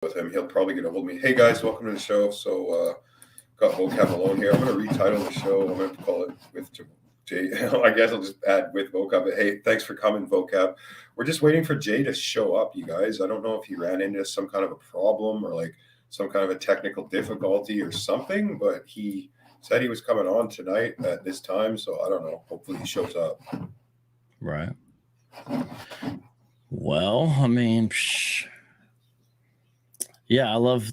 with him. He'll probably get a hold of me. Hey guys, welcome to the show. So got Vocab Malone here. I'm going to retitle the show. I'm going to call it with Jay. I guess I'll just add with Vocab. But hey, thanks for coming, Vocab. We're just waiting for Jay to show up, you guys. I don't know if he ran into some kind of a problem or like some kind of a technical difficulty or something, but he said he was coming on tonight at this time. So I don't know. Hopefully he shows up. Right. Well, I mean, yeah, I love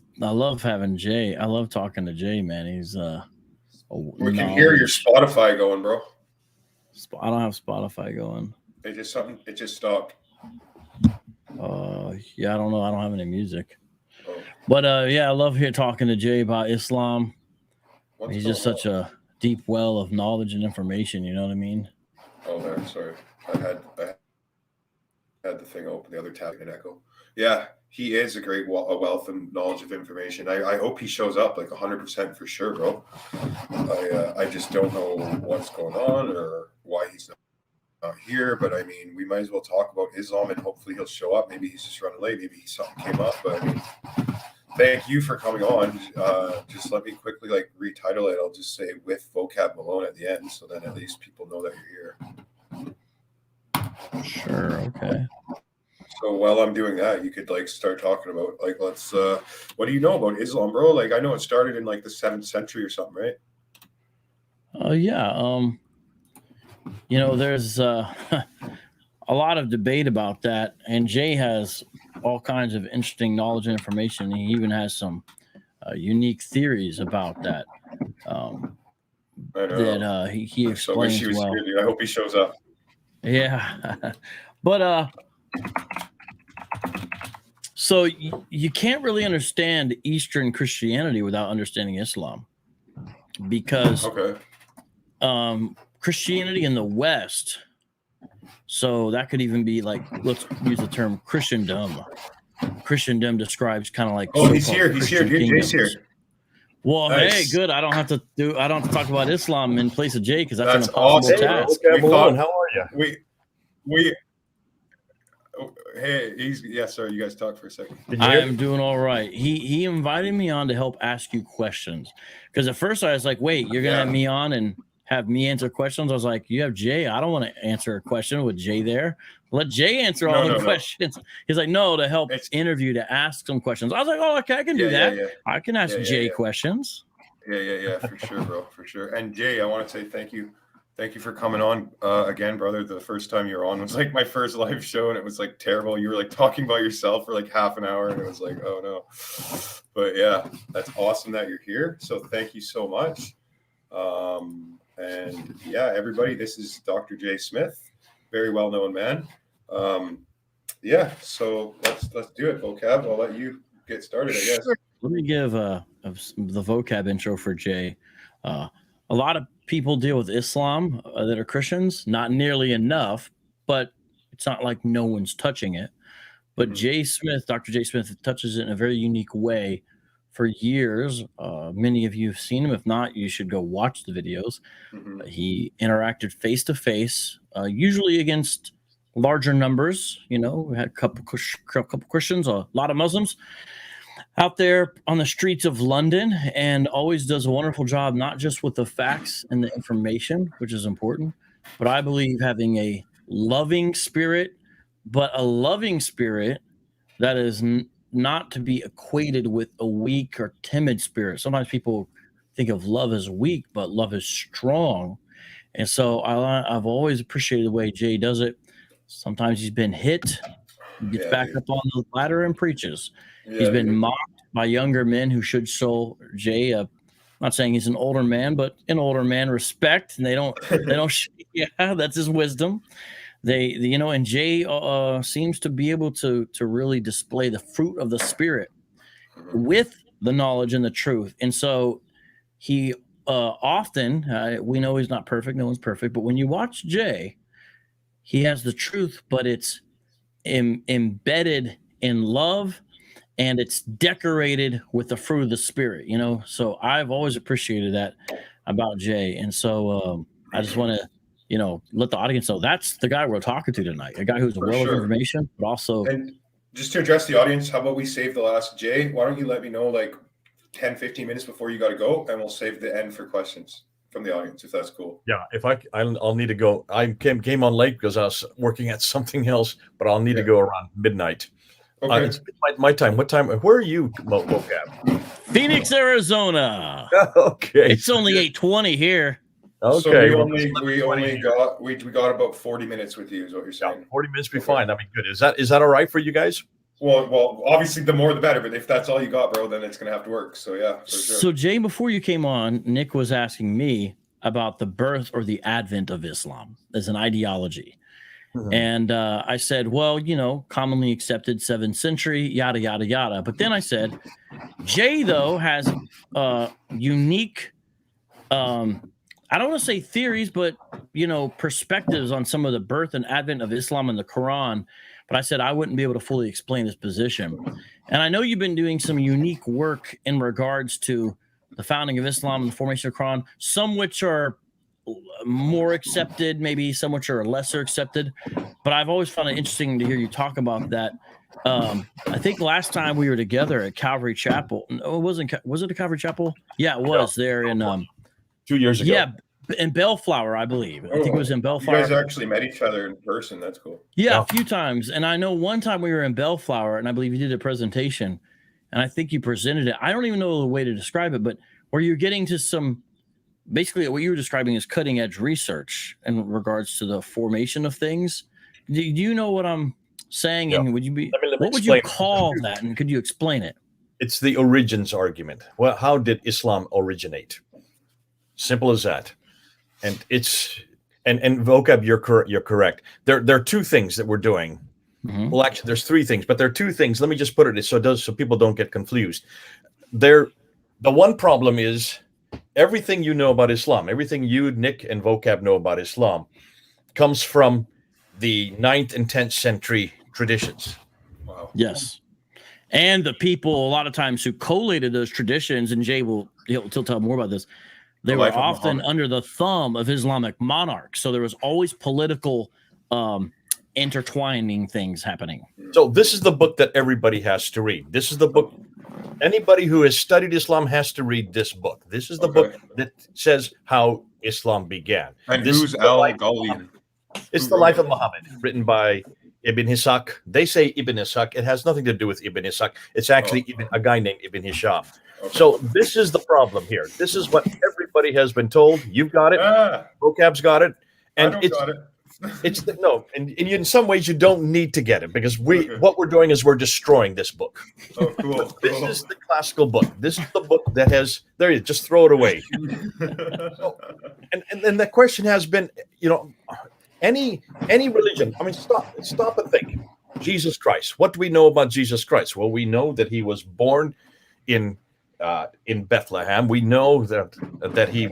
having Jay. I love talking to Jay, man. He's we can hear your Spotify going, bro. I don't have Spotify going. It just stopped. Yeah, I don't know. I don't have any music. Oh. But yeah, I love talking to Jay about Islam. He's just such a deep well of knowledge and information, you know what I mean? Oh man, sorry. I had the thing open, the other tab and echo. Yeah. He is a great wealth and knowledge of information. I hope he shows up like 100% for sure, bro. I just don't know what's going on or why he's not here. But I mean, we might as well talk about Islam and hopefully he'll show up. Maybe he's just running late. Maybe something came up. But I mean, thank you for coming on. Just let me quickly like retitle it. I'll just say with Vocab Malone at the end, so then at least people know that you're here. Sure. Okay. So while I'm doing that, you could like start talking about like, let's, what do you know about Islam, bro? Like, I know it started in like the 7th century or something, right? Yeah. You know, there's a lot of debate about that, and Jay has all kinds of interesting knowledge and information. He even has some unique theories about that. I know. That he explains well. Here, dude. I hope he shows up. Yeah, but so you can't really understand Eastern Christianity without understanding Islam, because Christianity in the West, so that could even be like, let's use the term Christendom. Christendom describes kind of like, he's here, dude. Jay's here. Well, nice. Hey, good. I don't have to talk about Islam in place of Jay, because that's an impossible task. Malone, how are you? Sorry, you guys talk for a second. I am doing all right. He invited me on to help ask you questions, because at first I was like, wait, you're gonna have me on and have me answer questions? I was like, you have Jay. I don't want to answer a question with Jay there. Let Jay answer all the questions. He's like, no, to help interview, to ask some questions. I was like, oh, okay, I can do that. Yeah. I can ask Jay questions. Yeah, for sure, bro, for sure. And Jay, I want to say thank you. Thank you for coming on again, brother. The first time you were on was like my first live show, and it was like terrible. You were like talking about yourself for like half an hour, and it was like, oh no. But yeah, that's awesome that you're here. So thank you so much. And yeah, everybody, this is Dr. Jay Smith, very well-known man. Yeah, so let's do it, Vocab. I'll let you get started, I guess. Let me give the Vocab intro for Jay. A lot of people deal with Islam that are Christians, not nearly enough, but it's not like no one's touching it. But Jay Smith, Dr. Jay Smith, touches it in a very unique way for years. Many of you have seen him. If not, you should go watch the videos. He interacted face-to-face, usually against larger numbers. You know, we had a couple Christians, a lot of Muslims out there on the streets of London, and always does a wonderful job, not just with the facts and the information, which is important, but I believe having a loving spirit, but a loving spirit that is not to be equated with a weak or timid spirit. Sometimes people think of love as weak, but love is strong. And so I've always appreciated the way Jay does it. Sometimes he's been hit, he gets back up on the ladder and preaches. He's been mocked by younger men who should show Jay not saying he's an older man, but an older man respect, and they don't that's his wisdom. And Jay seems to be able to really display the fruit of the Spirit with the knowledge and the truth. And so he often, we know he's not perfect, no one's perfect, but when you watch Jay, he has the truth, but it's embedded in love, and it's decorated with the fruit of the Spirit, you know? So I've always appreciated that about Jay. And so I just want to, let the audience know that's the guy we're talking to tonight, a guy who's a well of information, but also just to address the audience, how about we save the last? Jay, why don't you let me know like 10, 15 minutes before you got to go, and we'll save the end for questions from the audience, if that's cool. Yeah, if I'll need to go. I came on late because I was working at something else, but I'll need to go around midnight. Okay. It's my time. What time? Where are you, Vocab? Phoenix, Arizona. Okay. It's only 8:20 here. Okay. So well, we got about 40 minutes with you, is what you're saying. 40 minutes be fine. I mean, good. Is that all right for you guys? Well, obviously the more the better, but if that's all you got, bro, then it's gonna have to work. So yeah, for sure. So Jay, before you came on, Nick was asking me about the birth or the advent of Islam as an ideology. Mm-hmm. And I said, well, commonly accepted 7th century, yada, yada, yada. But then I said, Jay, though, has unique, I don't want to say theories, but, perspectives on some of the birth and advent of Islam in the Quran. But I said I wouldn't be able to fully explain his position. And I know you've been doing some unique work in regards to the founding of Islam and the formation of the Quran, some which are more accepted, maybe some which are lesser accepted. But I've always found it interesting to hear you talk about that. I think last time we were together at Calvary Chapel, no, was it a Calvary Chapel? Yeah, it was there in 2 years ago. Yeah, in Bellflower, I believe. I think it was in Bellflower. You guys actually met each other in person. That's cool. Yeah, a few times. And I know one time we were in Bellflower, and I believe you did a presentation, and I think you presented it. I don't even know the way to describe it, but where you're getting to some, basically what you were describing is cutting edge research in regards to the formation of things. Do you know what I'm saying? Yeah. And would you be, what would you call that? And could you explain it? It's the origins argument. Well, how did Islam originate? Simple as that. And it's, and Vocab, you're correct. There are two things that we're doing. Mm-hmm. Well, actually, there's three things, but there are two things. Let me just put it so people don't get confused. The one problem is everything you know about Islam, everything you, Nick, and Vocab know about Islam comes from the 9th and 10th century traditions. Wow. Yes. And the people, a lot of times, who collated those traditions, and Jay he'll tell more about this, they were often under the thumb of Islamic monarchs. So there was always political intertwining things happening. So this is the book that everybody has to read. This is the book. Anybody who has studied Islam has to read this book. This is the book that says how Islam began. And who's Al-Ghali? It's the life of Muhammad, written by Ibn Ishaq. They say Ibn Ishaq. It has nothing to do with Ibn Ishaq. It's actually a guy named Ibn Hisham. Okay. So this is the problem here. This is what everybody has been told. You've got it. Vocab's got it. And in some ways you don't need to get it, because what we're doing is we're destroying this book. Oh, cool. This is the classical book. This is the book that has just throw it away. and the question has been, any religion. I mean, stop and think. Jesus Christ. What do we know about Jesus Christ? Well, we know that he was born in Bethlehem. We know that he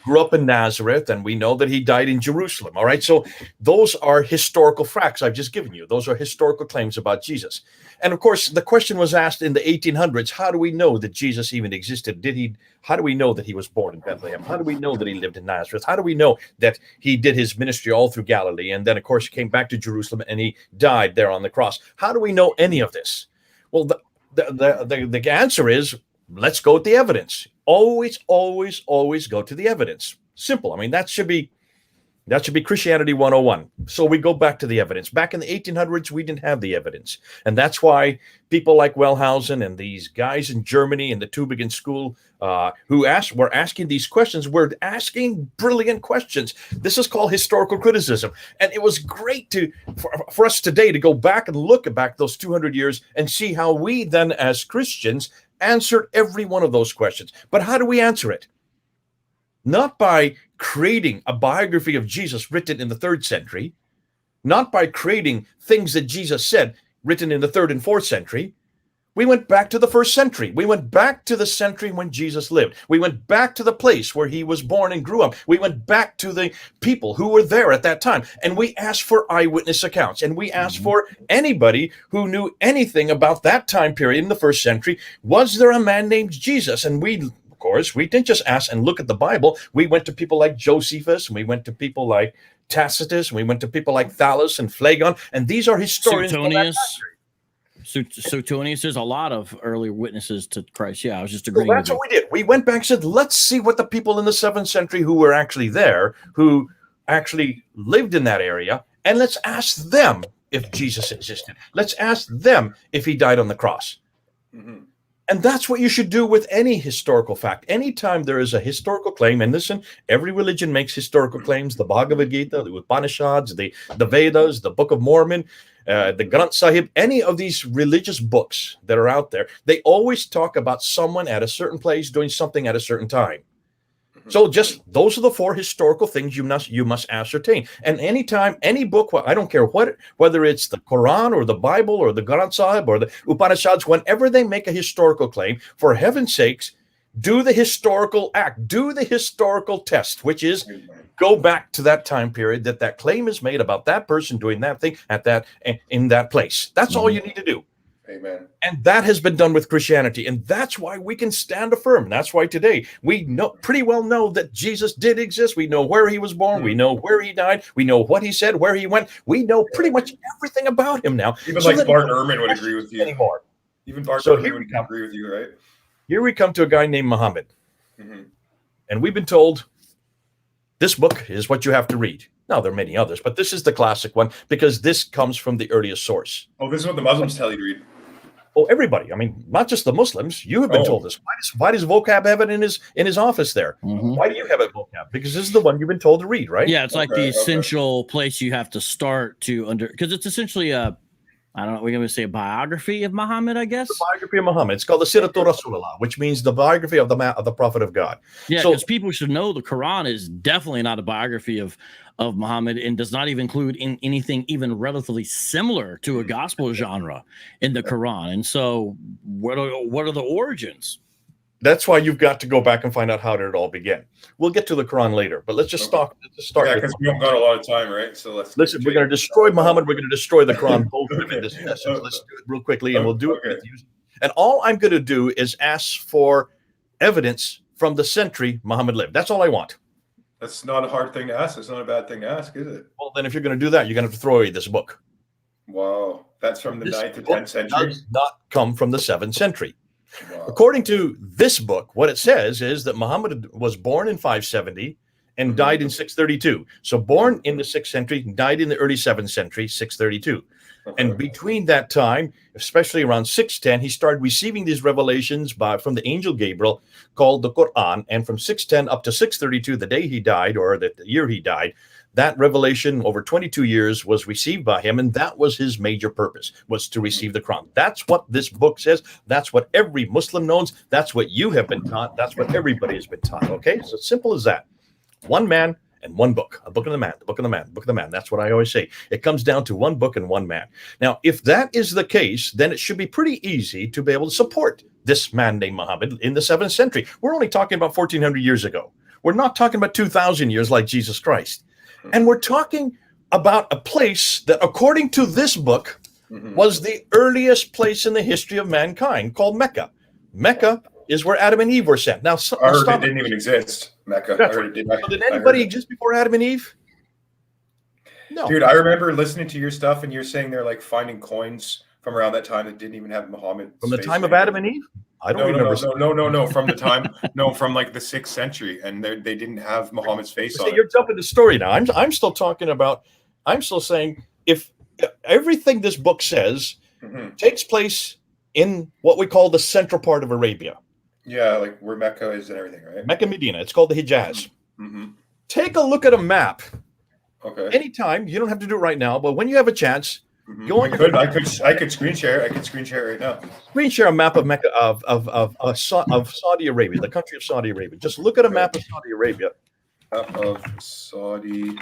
grew up in Nazareth, and we know that he died in Jerusalem. All right. So those are historical facts I've just given you. Those are historical claims about Jesus. And of course, the question was asked in the 1800s, how do we know that Jesus even existed? How do we know that he was born in Bethlehem? How do we know that he lived in Nazareth? How do we know that he did his ministry all through Galilee? And then, of course, he came back to Jerusalem and he died there on the cross. How do we know any of this? Well, the answer is, let's go with the evidence. Always, always, always go to the evidence. Simple. I mean, that should be Christianity 101. So we go back to the evidence. Back in the 1800s, we didn't have the evidence. And that's why people like Wellhausen and these guys in Germany in the Tübingen school who were asking these questions, were asking brilliant questions. This is called historical criticism. And it was great for us today to go back and look back those 200 years and see how we then as Christians answered every one of those questions. But how do we answer it? Not by creating a biography of Jesus written in the 3rd century, not by creating things that Jesus said written in the 3rd and 4th century. We went back to the 1st century. We went back to the century when Jesus lived. We went back to the place where he was born and grew up. We went back to the people who were there at that time. And we asked for eyewitness accounts. And we asked for anybody who knew anything about that time period in the 1st century. Was there a man named Jesus? And of course, we didn't just ask and look at the Bible. We went to people like Josephus, and we went to people like Tacitus, and we went to people like Thallus and Phlegon, and these are historians. Suetonius. Suetonius, there's a lot of early witnesses to Christ. Yeah, I was just So agreeing. that's what we did. We went back and said, let's see what the people in the 7th century who were actually there, who actually lived in that area, and let's ask them if Jesus existed. Let's ask them if he died on the cross. Mm-hmm. And that's what you should do with any historical fact. Anytime there is a historical claim, and listen, every religion makes historical claims, the Bhagavad Gita, the Upanishads, the Vedas, the Book of Mormon, the Granth Sahib, any of these religious books that are out there, they always talk about someone at a certain place doing something at a certain time. So just those are the 4 historical things you must ascertain. And anytime, any book, I don't care whether it's the Quran or the Bible or the Granth Sahib or the Upanishads, whenever they make a historical claim, for heaven's sakes, do the historical act, do the historical test, which is go back to that time period that claim is made about that person doing that thing in that place. That's all you need to do. Amen. And that has been done with Christianity. And that's why we can stand firm. That's why today we pretty well know that Jesus did exist. We know where he was born. We know where he died. We know what he said, where he went. We know pretty much everything about him now. Even like Bart Ehrman would agree with you. Anymore. Even Bart Ehrman would agree with you, right? Here we come to a guy named Muhammad. Mm-hmm. And we've been told this book is what you have to read. Now, there are many others, but this is the classic one because this comes from the earliest source. Oh, this is what the Muslims tell you to read. Oh, everybody. I mean, not just the Muslims. You have been told this. Why does Vocab have it in his office there? Mm-hmm. Why do you have it, Vocab? Because this is the one you've been told to read, right? Yeah, it's like the essential place you have to start to because it's essentially I don't know, we're going to say a biography of Muhammad, I guess. The biography of Muhammad. It's called the Siratul Rasulullah, which means the biography of the Prophet of God. Yeah, because people should know the Quran is definitely not a biography of Muhammad and does not even include anything even relatively similar to a gospel genre in the Quran. And so what are the origins? That's why you've got to go back and find out how did it all begin. We'll get to the Quran later, but let's just start. Yeah, because we don't got a lot of time, right? So listen. We're going to destroy Muhammad. We're going to destroy the Quran both of them in this session. Let's do it real quickly, and we'll do it. And all I'm going to do is ask for evidence from the century Muhammad lived. That's all I want. That's not a hard thing to ask. It's not a bad thing to ask, is it? Well, then if you're going to do that, you're going to have to throw away this book. Wow, that's from the 9th to 10th century. Does not come from the 7th century. Wow. According to this book, what it says is that Muhammad was born in 570 and died in 632. So born in the 6th century, died in the early 7th century, 632. And between that time, especially around 610, he started receiving these revelations from the angel Gabriel called the Quran. And from 610 up to 632, the day he died or the year he died, that revelation over 22 years was received by him, and that was his major purpose, was to receive the Quran. That's what this book says. That's what every Muslim knows. That's what you have been taught. That's what everybody has been taught, okay? So it's simple as that. One man and one book, a book of the man, the book of the man, the book of the man. That's what I always say. It comes down to one book and one man. Now, if that is the case, then it should be pretty easy to be able to support this man named Muhammad in the 7th century. We're only talking about 1,400 years ago. We're not talking about 2,000 years like Jesus Christ. And we're talking about a place that, according to this book, was the earliest place in the history of mankind, called Mecca. Mecca is where Adam and Eve were sent. Now, I heard it didn't even exist, Mecca. Did anybody exist before Adam and Eve? No. Dude, I remember listening to your stuff, and you're saying they're like finding coins from around that time that didn't even have Muhammad. From the time of Adam and Eve? I don't remember. No. From the time, from like the 6th century, and they didn't have Muhammad's face on it. You're jumping the story now. I'm still talking about. I'm still saying if everything this book says takes place in what we call the central part of Arabia. Yeah, like where Mecca is and everything, right? Mecca, Medina. It's called the Hijaz. Take a look at a map. Okay. Anytime. You don't have to do it right now, but when you have a chance. I could screen share. I could screen share right now. Screen share a map of Mecca of Saudi Arabia, the country of Saudi Arabia. Just look at a map of Saudi Arabia. Map of Saudi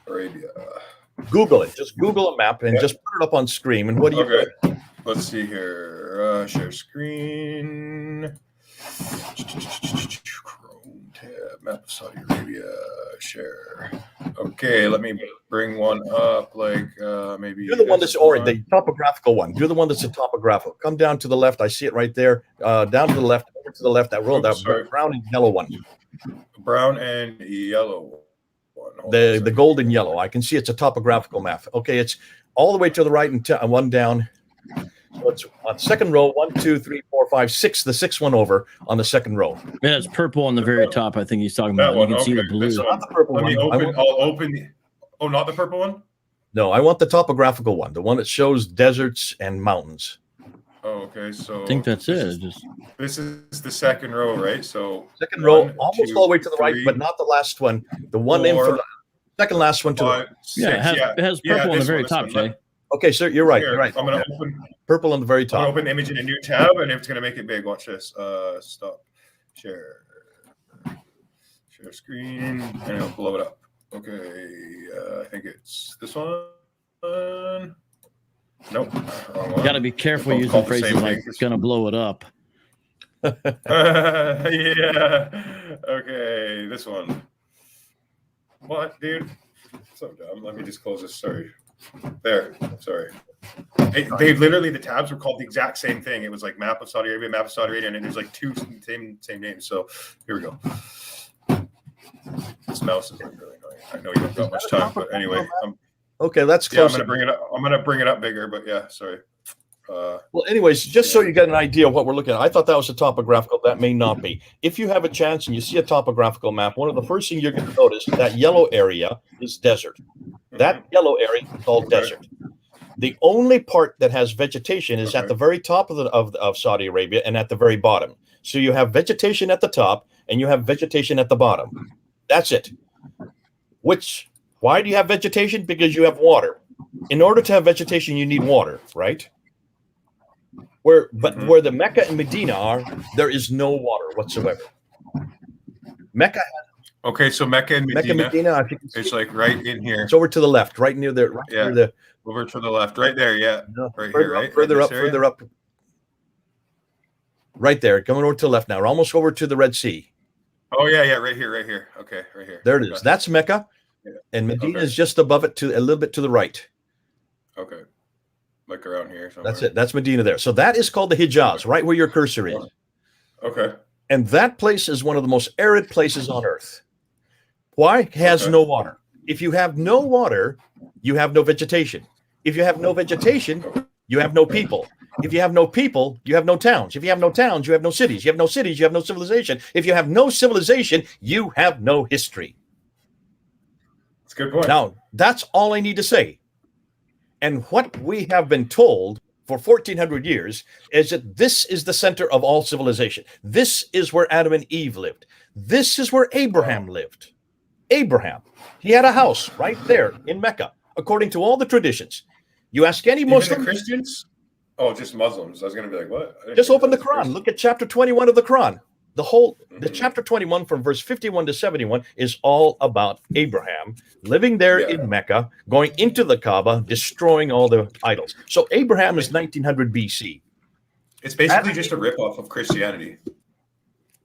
Arabia. Google it. Just Google a map and just put it up on screen. And what do you get? Let's see here. Share screen. Chrome tab. Map of Saudi Arabia. Share. Okay, let me bring one up. Like maybe. You're the one that's orange, the topographical one. You're the one that's a topographical. Come down to the left. I see it right there. Down to the left. Over to the left. That roll. That brown and yellow one. Brown and yellow one. The gold and yellow. I can see it's a topographical map. Okay, it's all the way to the right and one down. So it's on second row, 1, 2, 3, 4, 5, 6. The sixth one over on the second row. Yeah, it's purple on the very top. I think he's talking That about. one, You can see the okay, blue. this one. Not the purple Let me one. open. I'll open. Oh, not the purple one. No, I want the topographical one, the one that shows deserts and mountains. Oh, okay. So I think that's it. This is the second row, right? So Second row, 1, almost 2, all the way to the right, 3, but not the last one. The one in for 4, the second last one to the 5, right. 6. Yeah, it has purple on the this very one, top, this one. Jay. Okay, sir, you're right. Here, You're right. I'm gonna open. Purple on the very I'm gonna top. open the image in a new tab, and it's gonna make it big. Watch this. Stop. Share. Share screen, and it'll blow it up. Okay. I think it's this one. Nope. Wrong one. You got to be careful Both using called the phrases same like thing. "it's gonna blow it up." Yeah. Okay. This one. What, dude? So dumb. Let me just close this. Sorry. There. Sorry. They literally, the tabs were called the exact same thing. It was like map of Saudi Arabia, and there's like two same names. So here we go. This mouse is like really annoying. I know you don't got much time, but anyway. Okay, that's Yeah, I'm close. gonna bring it up. I'm gonna bring it up bigger, but yeah, sorry. Well, anyways, just so you get an idea of what we're looking at, I thought that was a topographical. That may not be. If you have a chance and you see a topographical map, one of the first things you're going to notice, that yellow area is desert. That yellow area is called desert. The only part that has vegetation is at the very top of Saudi Arabia and at the very bottom. So you have vegetation at the top and you have vegetation at the bottom. That's it. Why do you have vegetation? Because you have water. In order to have vegetation, you need water, right? Where the Mecca and Medina are, there is no water whatsoever. Mecca. Okay, so Mecca and Medina, if you can see, it's like right in here. it's over to the left, right near the. Right near the Over to the left, right there. Yeah, right further here, right. Up, further right up, further up. Right there, coming over to the left now. We're almost over to the Red Sea. Oh yeah, right here. Okay, right here. There it is. That's Mecca, and Medina is just above it, to a little bit to the right. Okay, like around here somewhere. That's it. That's Medina there. So that is called the Hijaz, right where your cursor is. Okay. And that place is one of the most arid places on earth. Why? It has no water. If you have no water, you have no vegetation. If you have no vegetation, you have no people. If you have no people, you have no towns. If you have no towns, you have no cities. You have no cities, you have no civilization. If you have no civilization, you have no history. That's a good point. Now, that's all I need to say. And what we have been told for 1400 years is that this is the center of all civilization. This is where Adam and Eve lived. This is where Abraham lived. Abraham, he had a house right there in Mecca, according to all the traditions. You ask any Muslim. Even the Christians? Oh, just Muslims. I was going to be like, what? Just open the Quran. Look at chapter 21 of the Quran. The chapter 21 from verse 51 to 71 is all about Abraham living there in Mecca, going into the Kaaba, destroying all the idols. So Abraham is 1900 BC. It's basically just a ripoff of Christianity.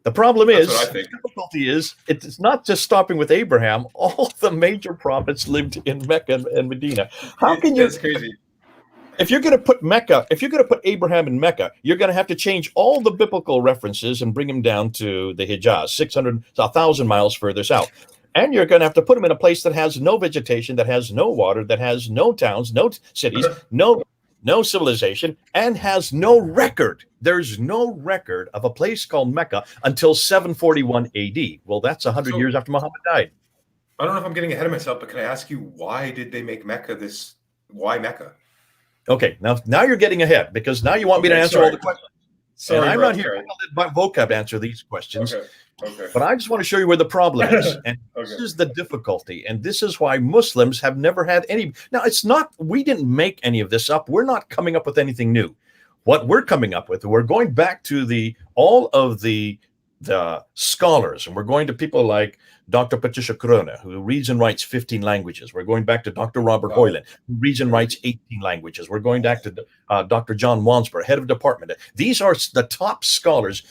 The problem That's is, what I think. the difficulty is, it's not just stopping with Abraham. All the major prophets lived in Mecca and Medina. How can you? That's crazy. If you're going to put Abraham in Mecca, you're going to have to change all the biblical references and bring him down to the Hijaz, 1,000 miles further south. And you're going to have to put him in a place that has no vegetation, that has no water, that has no towns, no cities, no civilization, and has no record. There's no record of a place called Mecca until 741 AD. Well, that's 100 years after Muhammad died. I don't know if I'm getting ahead of myself, but can I ask you, why did they make Mecca this? Why Mecca? Okay, now you're getting ahead, because now you want me to answer all the questions. Sorry, and I'm Rob, not here sorry. to let Vocab answer these questions. Okay. But I just want to show you where the problem is. And this is the difficulty. And this is why Muslims have never had any. Now, it's not, we didn't make any of this up. We're not coming up with anything new. What we're coming up with, we're going back to all of the scholars, and we're going to people like Dr. Patricia Corona, who reads and writes 15 languages. We're going back to Dr. Robert Hoyland, who reads and writes 18 languages. We're going back to Dr. John Wansborough, head of department. These are the top scholars.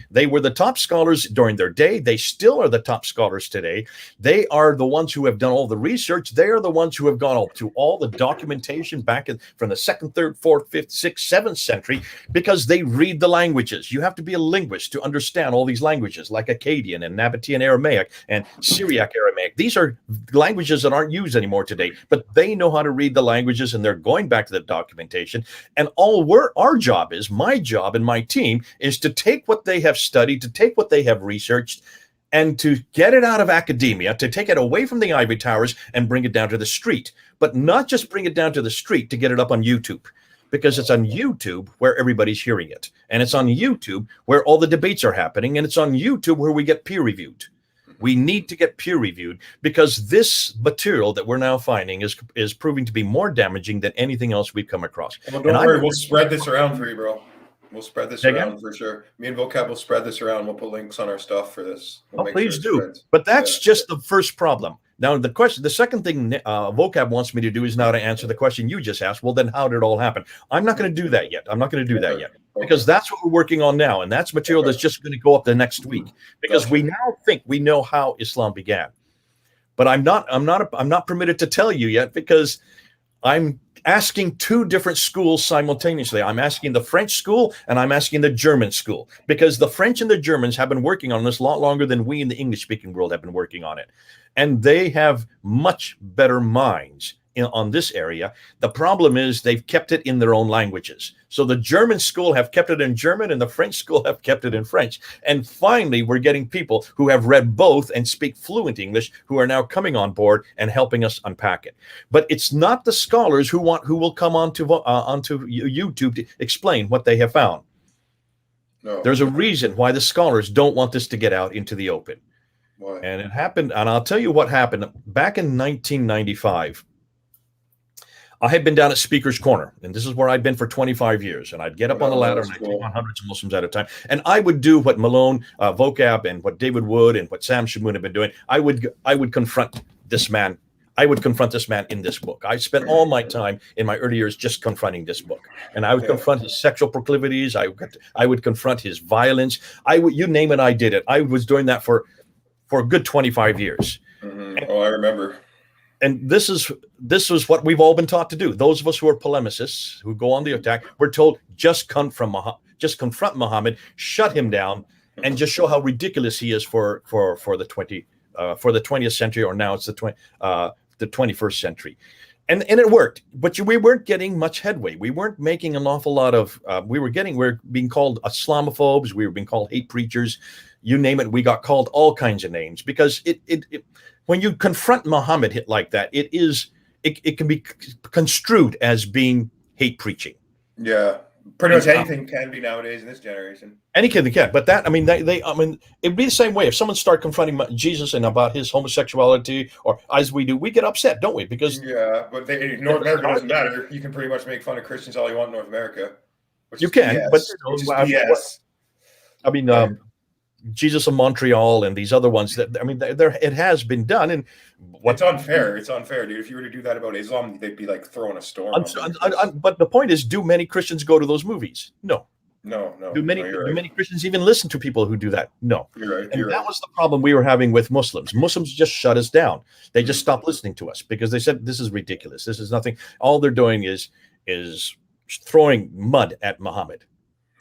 They were the top scholars during their day. They still are the top scholars today. They are the ones who have done all the research. They are the ones who have gone up to all the documentation back from the 2nd, 3rd, 4th, 5th, 6th, 7th century, because they read the languages. You have to be a linguist to understand all these languages like Akkadian and Nabatean Aramaic and Syriac Aramaic. These are languages that aren't used anymore today, but they know how to read the languages, and they're going back to the documentation. And our job is, my job and my team, is to take what they have studied, to take what they have researched, and to get it out of academia, to take it away from the ivory towers and bring it down to the street. But not just bring it down to the street to get it up on YouTube, because it's on YouTube where everybody's hearing it. And it's on YouTube where all the debates are happening. And it's on YouTube where we get peer reviewed. We need to get peer reviewed, because this material that we're now finding is proving to be more damaging than anything else we've come across. Well, don't worry, we'll spread this around for you, bro. We'll spread this around for sure. Me and Vocab will spread this around. We'll put links on our stuff for this. We'll please do. But that's just the first problem. Now, the second thing Vocab wants me to do is now to answer the question you just asked. Well, then how did it all happen? I'm not going to do that yet. Because that's what we're working on now. And that's material that's just going to go up the next week, because we now think we know how Islam began. But I'm not permitted to tell you yet, because I'm asking two different schools simultaneously. I'm asking the French school and I'm asking the German school, because the French and the Germans have been working on this a lot longer than we in the English-speaking world have been working on it. And they have much better minds on this area. The problem is they've kept it in their own languages. So the German school have kept it in German and the French school have kept it in French. And finally, we're getting people who have read both and speak fluent English who are now coming on board and helping us unpack it. But it's not the scholars who will come onto YouTube to explain what they have found. No. There's a reason why the scholars don't want this to get out into the open. Why? And it happened, and I'll tell you what happened. Back in 1995, I had been down at Speaker's Corner, and this is where I'd been for 25 years. And I'd get up on the ladder and I'd take on hundreds of Muslims at a time. And I would do what Malone, Vocab, and what David Wood and what Sam Shamoon have been doing. I would confront this man. I would confront this man in this book. I spent all my time in my early years just confronting this book. And I would confront his sexual proclivities. I would confront his violence. You name it, I did it. I was doing that for a good 25 years. Mm-hmm. Oh, I remember. And this is what we've all been taught to do. Those of us who are polemicists, who go on the attack, we're told just confront Muhammad, shut him down, and just show how ridiculous he is for the 20th century, or now it's the 21st century. And it worked, but we weren't getting much headway. We weren't making an awful lot of. We're being called Islamophobes. We were being called hate preachers. You name it, we got called all kinds of names, because when you confront Muhammad like that, it can be construed as being hate preaching. Yeah, pretty much anything can be nowadays in this generation. Anything can, but that, I mean, it'd be the same way if someone started confronting Jesus and about his homosexuality, or as we do, we get upset, don't we? Because but North America doesn't matter. You can pretty much make fun of Christians all you want in North America. You can, but I mean, Jesus of Montreal and these other ones, that, I mean, it has been done, and it's unfair. It's unfair, dude. If you were to do that about Islam, they'd be like throwing a storm. But the point is, do many Christians go to those movies? No. Do many Christians even listen to people who do that? No. You're right. And that was the problem we were having with Muslims. Muslims just shut us down. They just stopped listening to us because they said, this is ridiculous. This is nothing. All they're doing is throwing mud at Muhammad.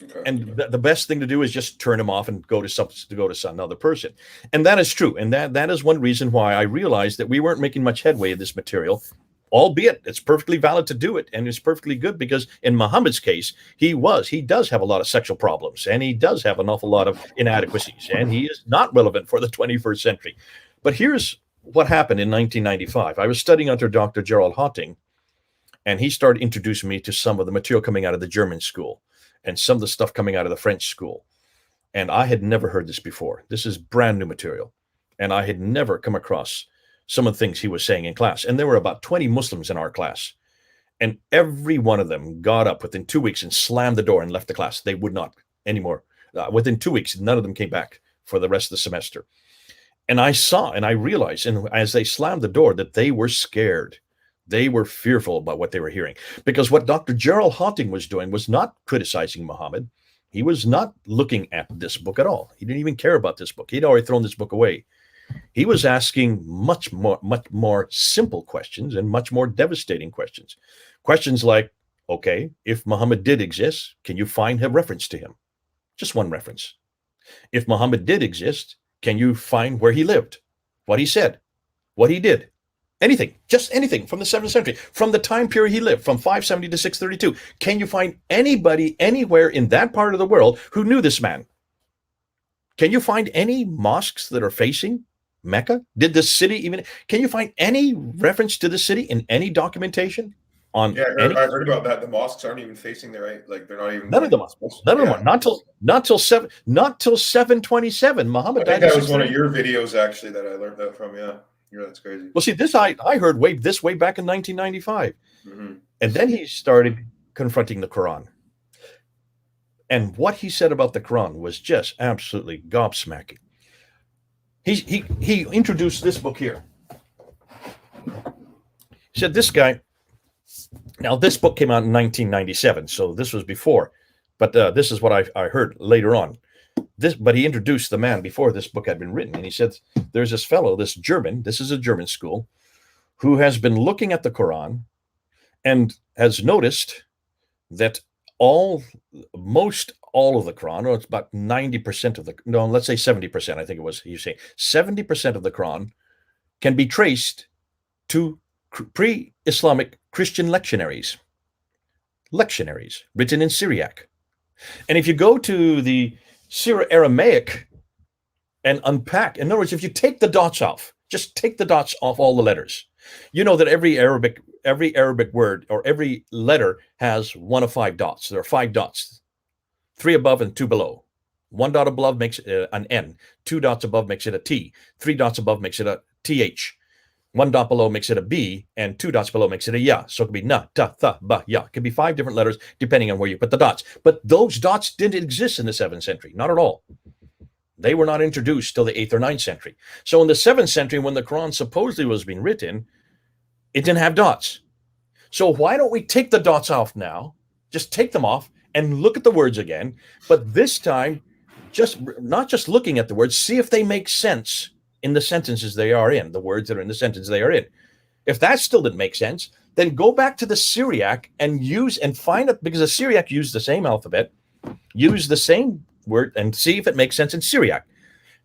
Okay. And the best thing to do is just turn him off and go to some other person. And that is true. And that is one reason why I realized that we weren't making much headway in this material, albeit it's perfectly valid to do it. And it's perfectly good, because in Muhammad's case, he does have a lot of sexual problems, and he does have an awful lot of inadequacies, and he is not relevant for the 21st century. But here's what happened in 1995. I was studying under Dr. Gerald Hotting, and he started introducing me to some of the material coming out of the German school and some of the stuff coming out of the French school. And I had never heard this before. This is brand new material. And I had never come across some of the things he was saying in class. And there were about 20 Muslims in our class. And every one of them got up within 2 weeks and slammed the door and left the class. They would not anymore. Within 2 weeks, none of them came back for the rest of the semester. And I saw and I realized, and as they slammed the door, that they were scared. They were fearful about what they were hearing, because what Dr. Gerald Hotting was doing was not criticizing Muhammad. He was not looking at this book at all. He didn't even care about this book. He'd already thrown this book away. He was asking much more simple questions and much more devastating questions. Questions like, okay, if Muhammad did exist, can you find a reference to him? Just one reference. If Muhammad did exist, can you find where he lived, what he said, what he did? Anything, just anything from the 7th century, from the time period he lived, from 570 to 632. Can you find anybody anywhere in that part of the world who knew this man? Can you find any mosques that are facing Mecca? Did this city even, can you find any reference to the city in any documentation? I heard about that. The mosques aren't even facing there, right? Like they're not even. None of the mosques. None of them are. Not till 727. Muhammad died. I think that was one of your videos actually that I learned that from. Yeah, that's crazy. Well, see, this I heard way back in 1995, and then he started confronting the Quran, and what he said about the Quran was just absolutely gobsmacking. He introduced this book here. He said, this guy. Now, this book came out in 1997, so this was before, but this is what I heard later on. But he introduced the man before this book had been written, and he said, there's this fellow, this German, this is a German school, who has been looking at the Quran and has noticed that most all of the Quran, or it's about 90% of let's say 70%, I think it was, he was saying, 70% of the Quran can be traced to pre-Islamic Christian lectionaries written in Syriac. And if you go to the Syro-Aramaic and unpack, in other words, if you take the dots off, just take the dots off all the letters, you know that every Arabic word or every letter has one of 5 dots. There are 5 dots, 3 above and 2 below. 1 dot above makes it an N, 2 dots above makes it a T, 3 dots above makes it a TH. 1 dot below makes it a B, and 2 dots below makes it a ya. So it could be na, ta, tha, ba, ya. It could be 5 different letters depending on where you put the dots. But those dots didn't exist in the 7th century, not at all. They were not introduced till the 8th or 9th century. So in the 7th century, when the Quran supposedly was being written, it didn't have dots. So why don't we take the dots off now? Just take them off and look at the words again. But this time, not just looking at the words, see if they make sense in the sentences they are in, the words that are in the sentence they are in. If that still didn't make sense, then go back to the Syriac and find it, because the Syriac used the same alphabet, use the same word, and see if it makes sense in Syriac.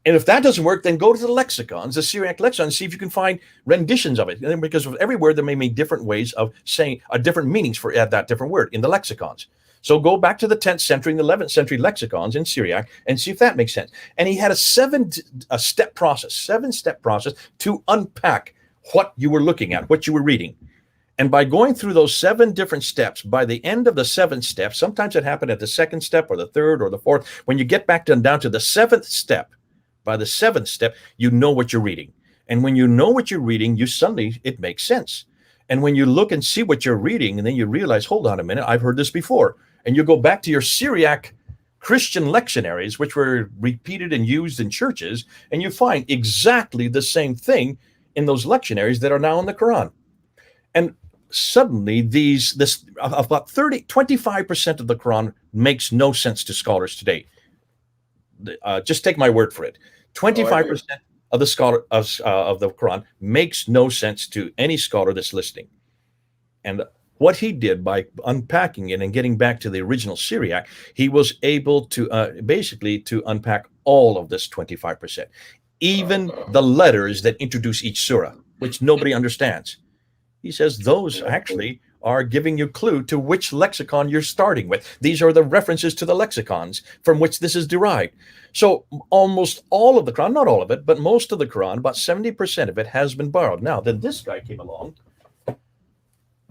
And if that doesn't work, then go to the lexicons, the Syriac lexicon, and see if you can find renditions of it. And because of every word, there may be different ways of saying different meanings for that different word in the lexicons. So go back to the 10th century and the 11th century lexicons in Syriac and see if that makes sense. And he had a 7-step process to unpack what you were looking at, what you were reading. And by going through those 7 different steps, by the end of the 7th step, sometimes it happened at the 2nd step or the 3rd or the 4th, when you get back down to the 7th step, by the 7th step, you know what you're reading. And when you know what you're reading, it makes sense. And when you look and see what you're reading, and then you realize, hold on a minute, I've heard this before. And you go back to your Syriac Christian lectionaries, which were repeated and used in churches, and you find exactly the same thing in those lectionaries that are now in the Quran. And suddenly about 25% of the Quran makes no sense to scholars today. Just take my word for it. 25% of the Quran makes no sense to any scholar that's listening. And what he did by unpacking it and getting back to the original Syriac, he was able to basically to unpack all of this 25%, even the letters that introduce each surah, which nobody understands. He says those actually are giving you a clue to which lexicon you're starting with. These are the references to the lexicons from which this is derived. So almost all of the Quran, not all of it, but most of the Quran, about 70% of it has been borrowed. Now, then this guy came along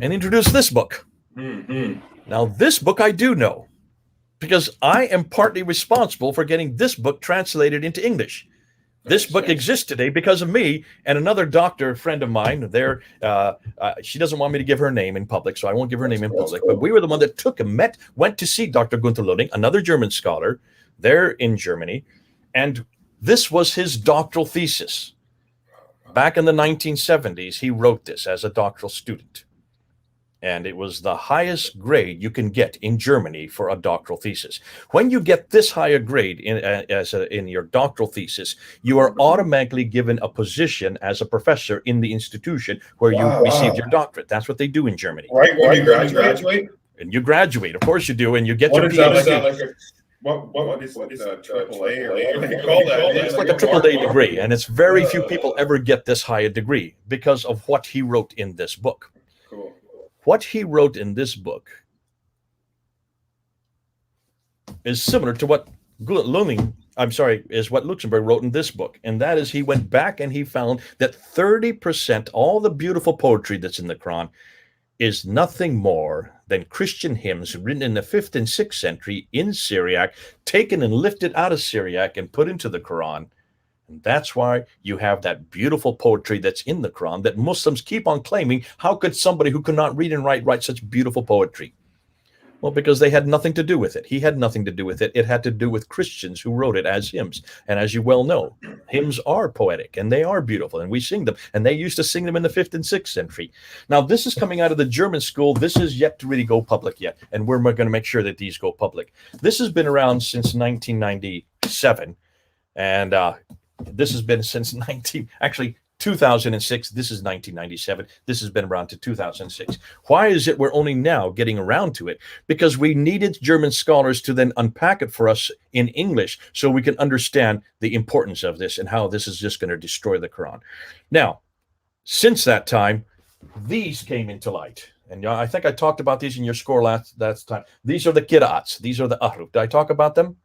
and introduced this book. Now, this book I do know, because I am partly responsible for getting this book translated into English. This book exists today because of me and another doctor friend of mine. She doesn't want me to give her name in public, so I won't give her name in public. But we were the one that went to see Dr. Gunther Luding, another German scholar, there in Germany. And this was his doctoral thesis. Back in the 1970s, he wrote this as a doctoral student. And it was the highest grade you can get in Germany for a doctoral thesis. When you get this higher grade in your doctoral thesis, you are automatically given a position as a professor in the institution where you received your doctorate. That's what they do in Germany. Right when you graduate? And you graduate, of course you do, and you get what your is that, PhD. like What is triple A or what do they call that? It's like a triple A degree, and it's very few people ever get this high a degree because of what he wrote in this book. Cool. What he wrote in this book is similar to what Luxembourg wrote in this book. And that is, he went back and he found that 30%, all the beautiful poetry that's in the Quran, is nothing more than Christian hymns written in the 5th and 6th century in Syriac, taken and lifted out of Syriac and put into the Quran. And that's why you have that beautiful poetry that's in the Quran that Muslims keep on claiming. How could somebody who could not read and write such beautiful poetry? Well, because they had nothing to do with it. He had nothing to do with it. It had to do with Christians who wrote it as hymns. And as you well know, hymns are poetic and they are beautiful and we sing them. And they used to sing them in the 5th and 6th century. Now, this is coming out of the German school. This is yet to really go public yet. And we're going to make sure that these go public. This has been around since 1997. And this has been since 2006. This is 1997. This has been around to 2006. Why is it we're only now getting around to it? Because we needed German scholars to then unpack it for us in English so we can understand the importance of this and how this is just going to destroy the Quran. Now, since that time, these came into light. And I think I talked about these in your score last time. These are the qira'ats. These are the ahruf. Did I talk about them?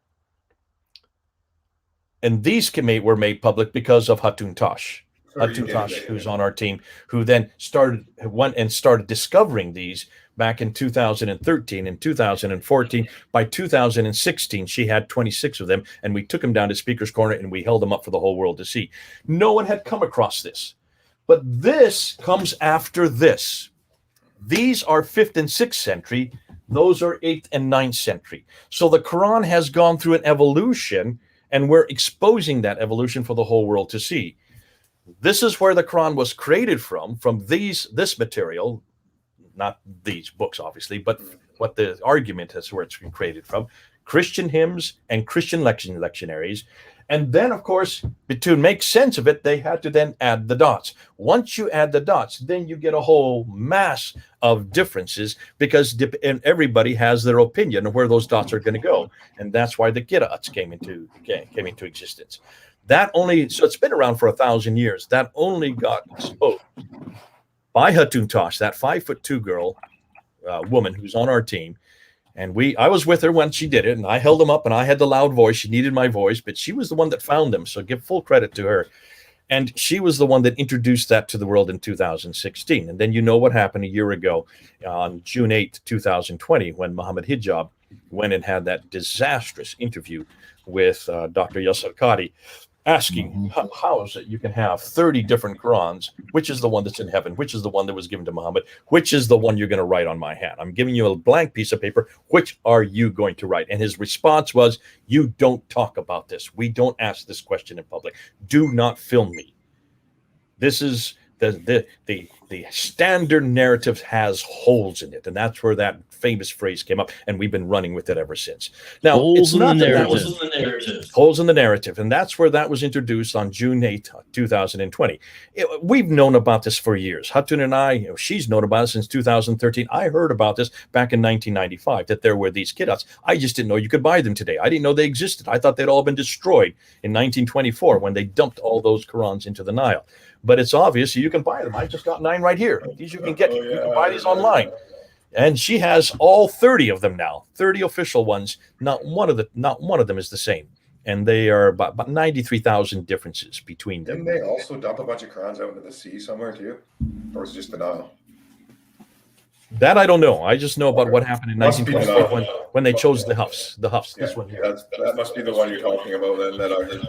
And these were made public because of Hatun Tash. Who's on our team, who then went and started discovering these back in 2013 and 2014. By 2016, she had 26 of them, and we took them down to Speaker's Corner and we held them up for the whole world to see. No one had come across this, but this comes after this. These are 5th and 6th century. Those are 8th and 9th century. So the Quran has gone through an evolution, and we're exposing that evolution for the whole world to see. This is where the Quran was created from this material, not these books, obviously, but what the argument is where it's been created from, Christian hymns and Christian lectionaries. And then, of course, to make sense of it, they had to then add the dots. Once you add the dots, then you get a whole mass of differences because everybody has their opinion of where those dots are going to go. And that's why the qira'ats came into existence. So it's been around for 1,000 years. That only got exposed by Hatun Tash, that 5'2" girl, woman who's on our team. And I was with her when she did it, and I held them up, and I had the loud voice. She needed my voice, but she was the one that found them. So give full credit to her. And she was the one that introduced that to the world in 2016. And then you know what happened a year ago on June 8th, 2020, when Muhammad Hijab went and had that disastrous interview with Dr. Yasser Qadi, asking how is it you can have 30 different Qurans? Which is the one that's in heaven? Which is the one that was given to Muhammad? Which is the one you're going to write on my hand? I'm giving you a blank piece of paper. Which are you going to write? And his response was, you don't talk about this. We don't ask this question in public. Do not film me. This is the standard narrative has holes in it, and that's where that famous phrase came up, and we've been running with it ever since. Now, holes in the narrative, and that's where that was introduced on June 8th, 2020. We've known about this for years. Hatun and I, she's known about it since 2013. I heard about this back in 1995, that there were these qira'ats. I just didn't know you could buy them today. I didn't know they existed. I thought they'd all been destroyed in 1924 when they dumped all those Qurans into the Nile. But it's obvious you can buy them. I just got 9 right here. These you can get. You can buy these online. And she has all 30 of them now, 30 official ones. Not one of them is the same. And they are about 93,000 differences between them. Didn't they also dump a bunch of Qurans out into the sea somewhere too? Or was it just the Nile? That I don't know. I just know about what happened in 1924 when they chose the Hafs. The Hafs, this one here. That must be the one you're talking about then.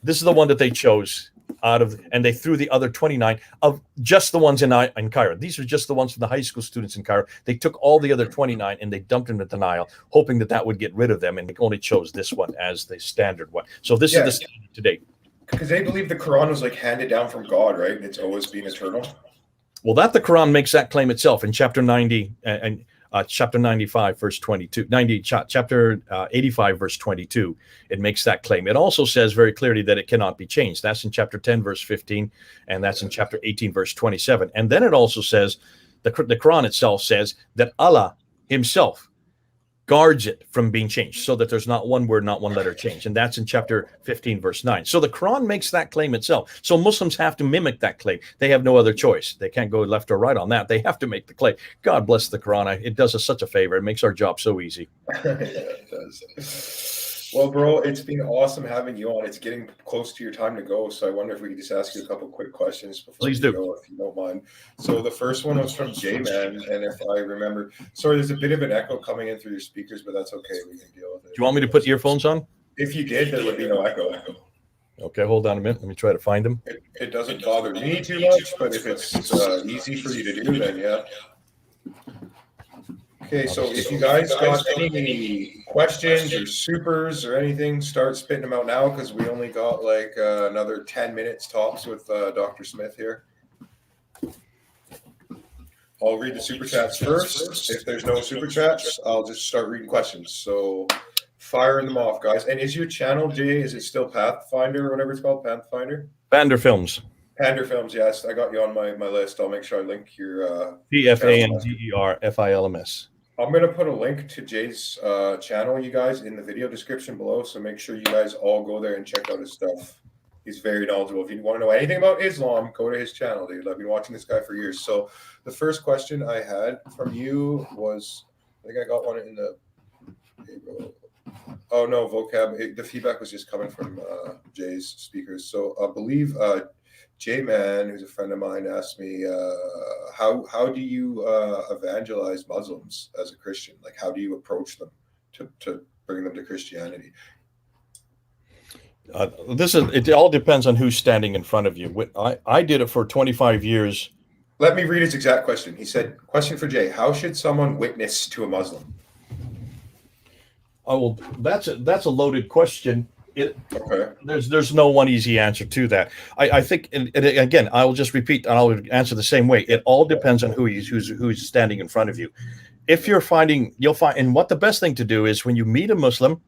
This is the one that they chose and they threw the other 29 of just the ones in Cairo. These are just the ones for the high school students in Cairo. They took all the other 29 and they dumped them at the Nile, hoping that would get rid of them, and they only chose this one as the standard one. So this is the standard today. Because they believe the Quran was like handed down from God, right? And it's always been eternal. Well, the Quran makes that claim itself in chapter 90 and chapter 95, verse 22, chapter 85, verse 22. It makes that claim. It also says very clearly that it cannot be changed. That's in chapter 10, verse 15, and that's in chapter 18, verse 27. And then it also says, the Quran itself says that Allah himself guards it from being changed so that there's not one word, not one letter changed. And that's in chapter 15, verse 9. So the Quran makes that claim itself. So Muslims have to mimic that claim. They have no other choice. They can't go left or right on that. They have to make the claim. God bless the Quran. It does us such a favor. It makes our job so easy. Yeah, it does. Well, bro, it's been awesome having you on. It's getting close to your time to go, so I wonder if we could just ask you a couple quick questions before Please you do. go, if you don't mind. So the first one was from J-Man, and if I remember, sorry, there's a bit of an echo coming in through your speakers, but that's okay. We can deal with it. Do you want me to put earphones on? If you did, there would be no echo. Okay, hold on a minute. Let me try to find them. It doesn't bother me too much, but if it's easy for you to do, then yeah. Okay, so if you guys got any questions or supers or anything, start spitting them out now, because we only got like another 10 minutes tops with Dr. Smith here. I'll read the super chats first. If there's no super chats, I'll just start reading questions. So firing them off, guys. And is your channel, Jay, is it still Pathfinder or whatever it's called? Pathfinder? Pander Films. Pander Films, yes. I got you on my list. I'll make sure I link your PFANDERFILMS. I'm going to put a link to Jay's channel, you guys, in the video description below. So make sure you guys all go there and check out his stuff. He's very knowledgeable. If you want to know anything about Islam, go to his channel, dude. I've been watching this guy for years. So the first question I had from you was, I think I got one in the, oh no, vocab. The feedback was just coming from Jay's speakers. So I believe J-Man, who's a friend of mine, asked me, how do you evangelize Muslims as a Christian? Like, how do you approach them to bring them to Christianity? It all depends on who's standing in front of you. I did it for 25 years. Let me read his exact question. He said, question for Jay, how should someone witness to a Muslim? Oh, well, that's a loaded question. Okay. There's no one easy answer to that. I think, and again, I'll just repeat, and I'll answer the same way. It all depends on who's standing in front of you. If you'll find, and what the best thing to do is when you meet a Muslim,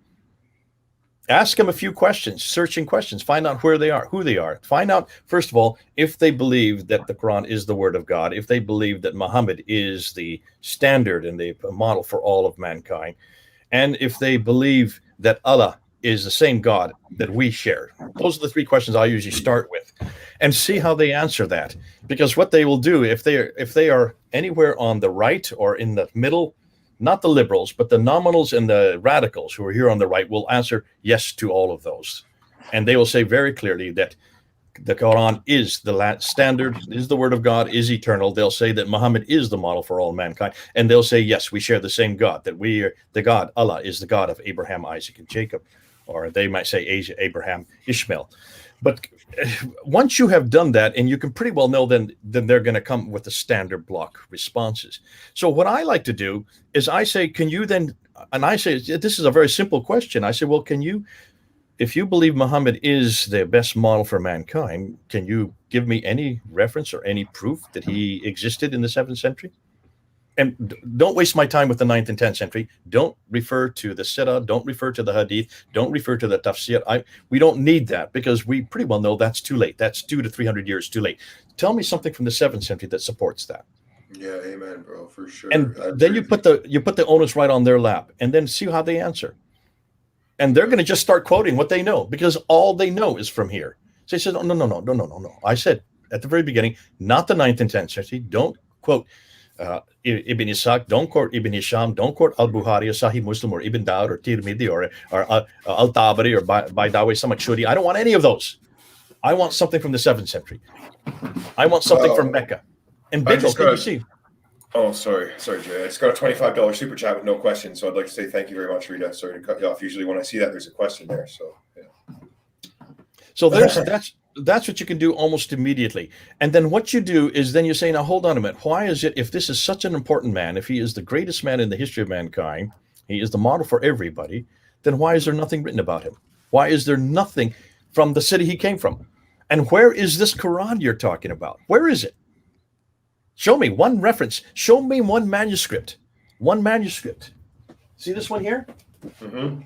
ask them a few questions, searching questions, find out where they are, who they are. Find out, first of all, if they believe that the Quran is the word of God, if they believe that Muhammad is the standard and the model for all of mankind, and if they believe that Allah is the same God that we share. Those are the three questions I usually start with, and see how they answer that. Because what they will do, if they are anywhere on the right or in the middle, not the liberals, but the nominals and the radicals who are here on the right will answer yes to all of those. And they will say very clearly that the Quran is the standard, is the word of God, is eternal. They'll say that Muhammad is the model for all mankind. And they'll say, yes, we share the same God, that we are the God, Allah is the God of Abraham, Isaac, and Jacob. Or they might say Abraham, Ishmael. But once you have done that, and you can pretty well know, then they're going to come with the standard block responses. So what I like to do is I say, can you then, and I say, this is a very simple question. I say, well, can you, if you believe Muhammad is the best model for mankind, can you give me any reference or any proof that he existed in the 7th century? And don't waste my time with the 9th and 10th century. Don't refer to the Sirah. Don't refer to the Hadith. Don't refer to the Tafsir. We don't need that, because we pretty well know that's too late. That's 200 to 300 years too late. Tell me something from the 7th century that supports that. Yeah, amen, bro, for sure. And then you put the onus right on their lap, and then see how they answer. And they're going to just start quoting what they know, because all they know is from here. So they said, no. I said at the very beginning, not the 9th and 10th century. Don't quote Ibn Ishaq, don't quote Ibn Hisham, don't quote Al-Bukhari or Sahih Muslim or Ibn Dawud or Tirmidhi or Al-Tabari or Baidawi Samakshuri. I don't want any of those. I want something from the 7th century. I want something from Mecca. And Bingo, can you see? Oh, sorry, Jay. I just got a $25 super chat with no questions, so I'd like to say thank you very much, Rita. Sorry to cut you off. Usually when I see that, there's a question there. So, yeah. So that's what you can do almost immediately. And then what you do is then you say, now hold on a minute. Why is it, if this is such an important man, if he is the greatest man in the history of mankind, he is the model for everybody, then why is there nothing written about him? Why is there nothing from the city he came from? And where is this Quran you're talking about? Where is it? Show me one reference. Show me one manuscript. One manuscript. See this one here? Mm-hmm.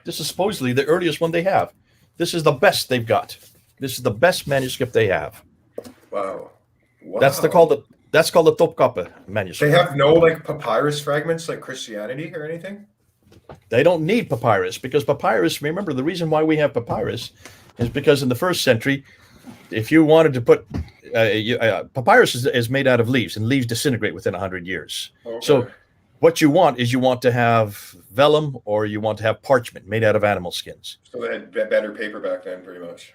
This is supposedly the earliest one they have. This is the best they've got. This is the best manuscript they have. Wow. That's called the Topkapi manuscript. They have no like papyrus fragments like Christianity or anything? They don't need papyrus because papyrus, remember, the reason why we have papyrus is because in the first century, if you wanted to put papyrus is made out of leaves, and leaves disintegrate within 100 years. Okay. So what you want is you want to have vellum or you want to have parchment made out of animal skins. So they had better paper back then, pretty much.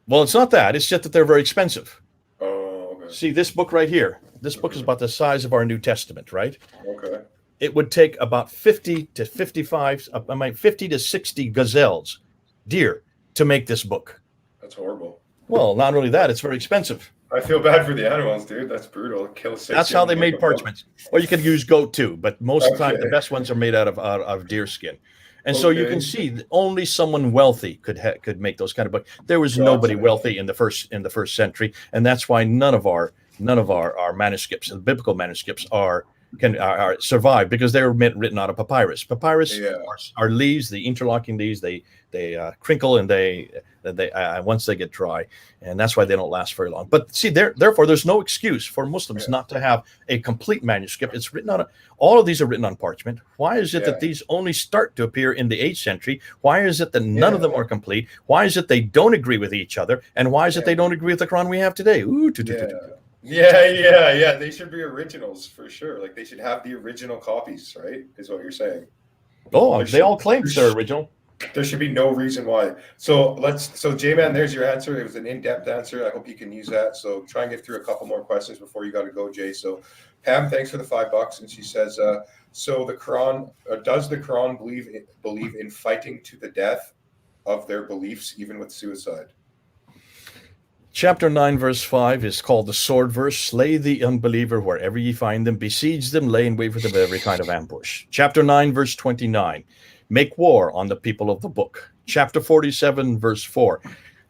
Well, it's not that. It's just that they're very expensive. Oh, okay. See, this book right here, this book is about the size of our New Testament, right? Okay. It would take about 50 to 60 gazelles, deer, to make this book. That's horrible. Well, not only that, it's very expensive. I feel bad for the animals, dude. That's brutal. Kill 6. That's how they made parchments. Or you could use goat too, but most of the time, Okay. the best ones are made out of deer skin. And so you Okay. can see that only someone wealthy could make those kind of books. There was nobody wealthy in the first century, and that's why none of our manuscripts, the biblical manuscripts, are survive because they were written out of papyrus. Papyrus are leaves, the interlocking leaves. They crinkle and they once they get dry, and that's why they don't last very long. But see, therefore, there's no excuse for Muslims not to have a complete manuscript. It's written on all of these are written on parchment. Why is it that these only start to appear in the 8th century? Why is it that none of them are complete? Why is it they don't agree with each other? And why is it they don't agree with the Quran we have today? Yeah. They should be originals for sure. Like they should have the original copies, right? Is what you're saying. Oh, they all claim they're original. There should be no reason why. So J-Man, there's your answer. It was an in-depth answer. I hope you can use that. So try and get through a couple more questions before you got to go, Jay. So Pam, thanks for the $5. And she says, so the Quran, does the Quran believe in fighting to the death of their beliefs, even with suicide? Chapter 9, verse 5 is called the sword verse. Slay the unbeliever wherever ye find them. Besiege them, lay in wait for them every kind of ambush. Chapter 9, verse 29. Make war on the people of the book. Chapter 47, verse 4.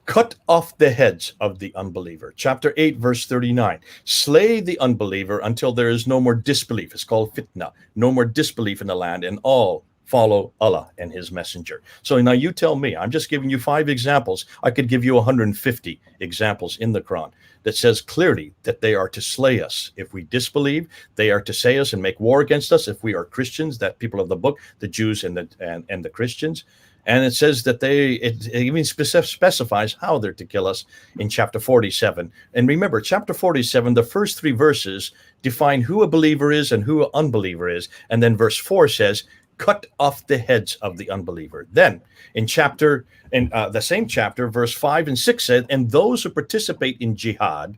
Cut off the heads of the unbeliever. Chapter 8, verse 39. Slay the unbeliever until there is no more disbelief. It's called fitna. No more disbelief in the land, and all follow Allah and his messenger. So now you tell me, I'm just giving you 5 examples. I could give you 150 examples in the Quran that says clearly that they are to slay us if we disbelieve. They are to say us and make war against us if we are Christians, that people of the book, the Jews and the Christians. And it says that it even specifies how they're to kill us in chapter 47. And remember, chapter 47, the first 3 verses define who a believer is and who an unbeliever is. And then verse 4 says, cut off the heads of the unbeliever. Then in the same chapter, verse 5 and 6 said, and those who participate in jihad,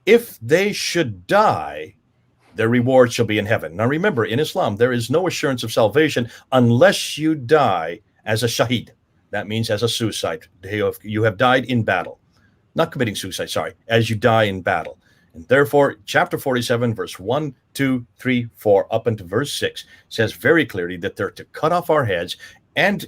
if they should die, their reward shall be in heaven. Now remember, in Islam, there is no assurance of salvation unless you die as a shaheed. That means as a suicide. You have died in battle. Not committing suicide, sorry, as you die in battle. And therefore, chapter 47, verse 1, 2, 3, 4, up into verse 6 says very clearly that they're to cut off our heads. And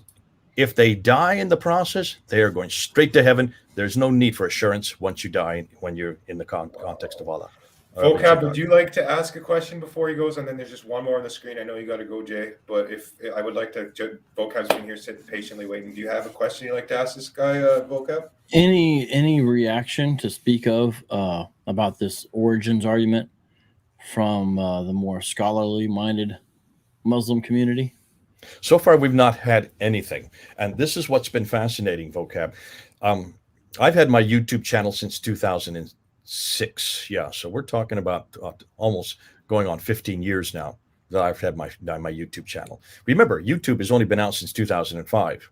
if they die in the process, they are going straight to heaven. There's no need for assurance once you die when you're in the context of Allah. Vocab, would you like to ask a question before he goes? And then there's just one more on the screen. I know you got to go, Jay, but if I would like to, Vocab's been here sitting patiently waiting. Do you have a question you'd like to ask this guy, Vocab? Any reaction to speak of about this origins argument from the more scholarly minded Muslim community? So far, we've not had anything. And this is what's been fascinating, Vocab. I've had my YouTube channel since 2006. Yeah, so we're talking about almost going on 15 years now that I've had my YouTube channel. Remember, YouTube has only been out since 2005.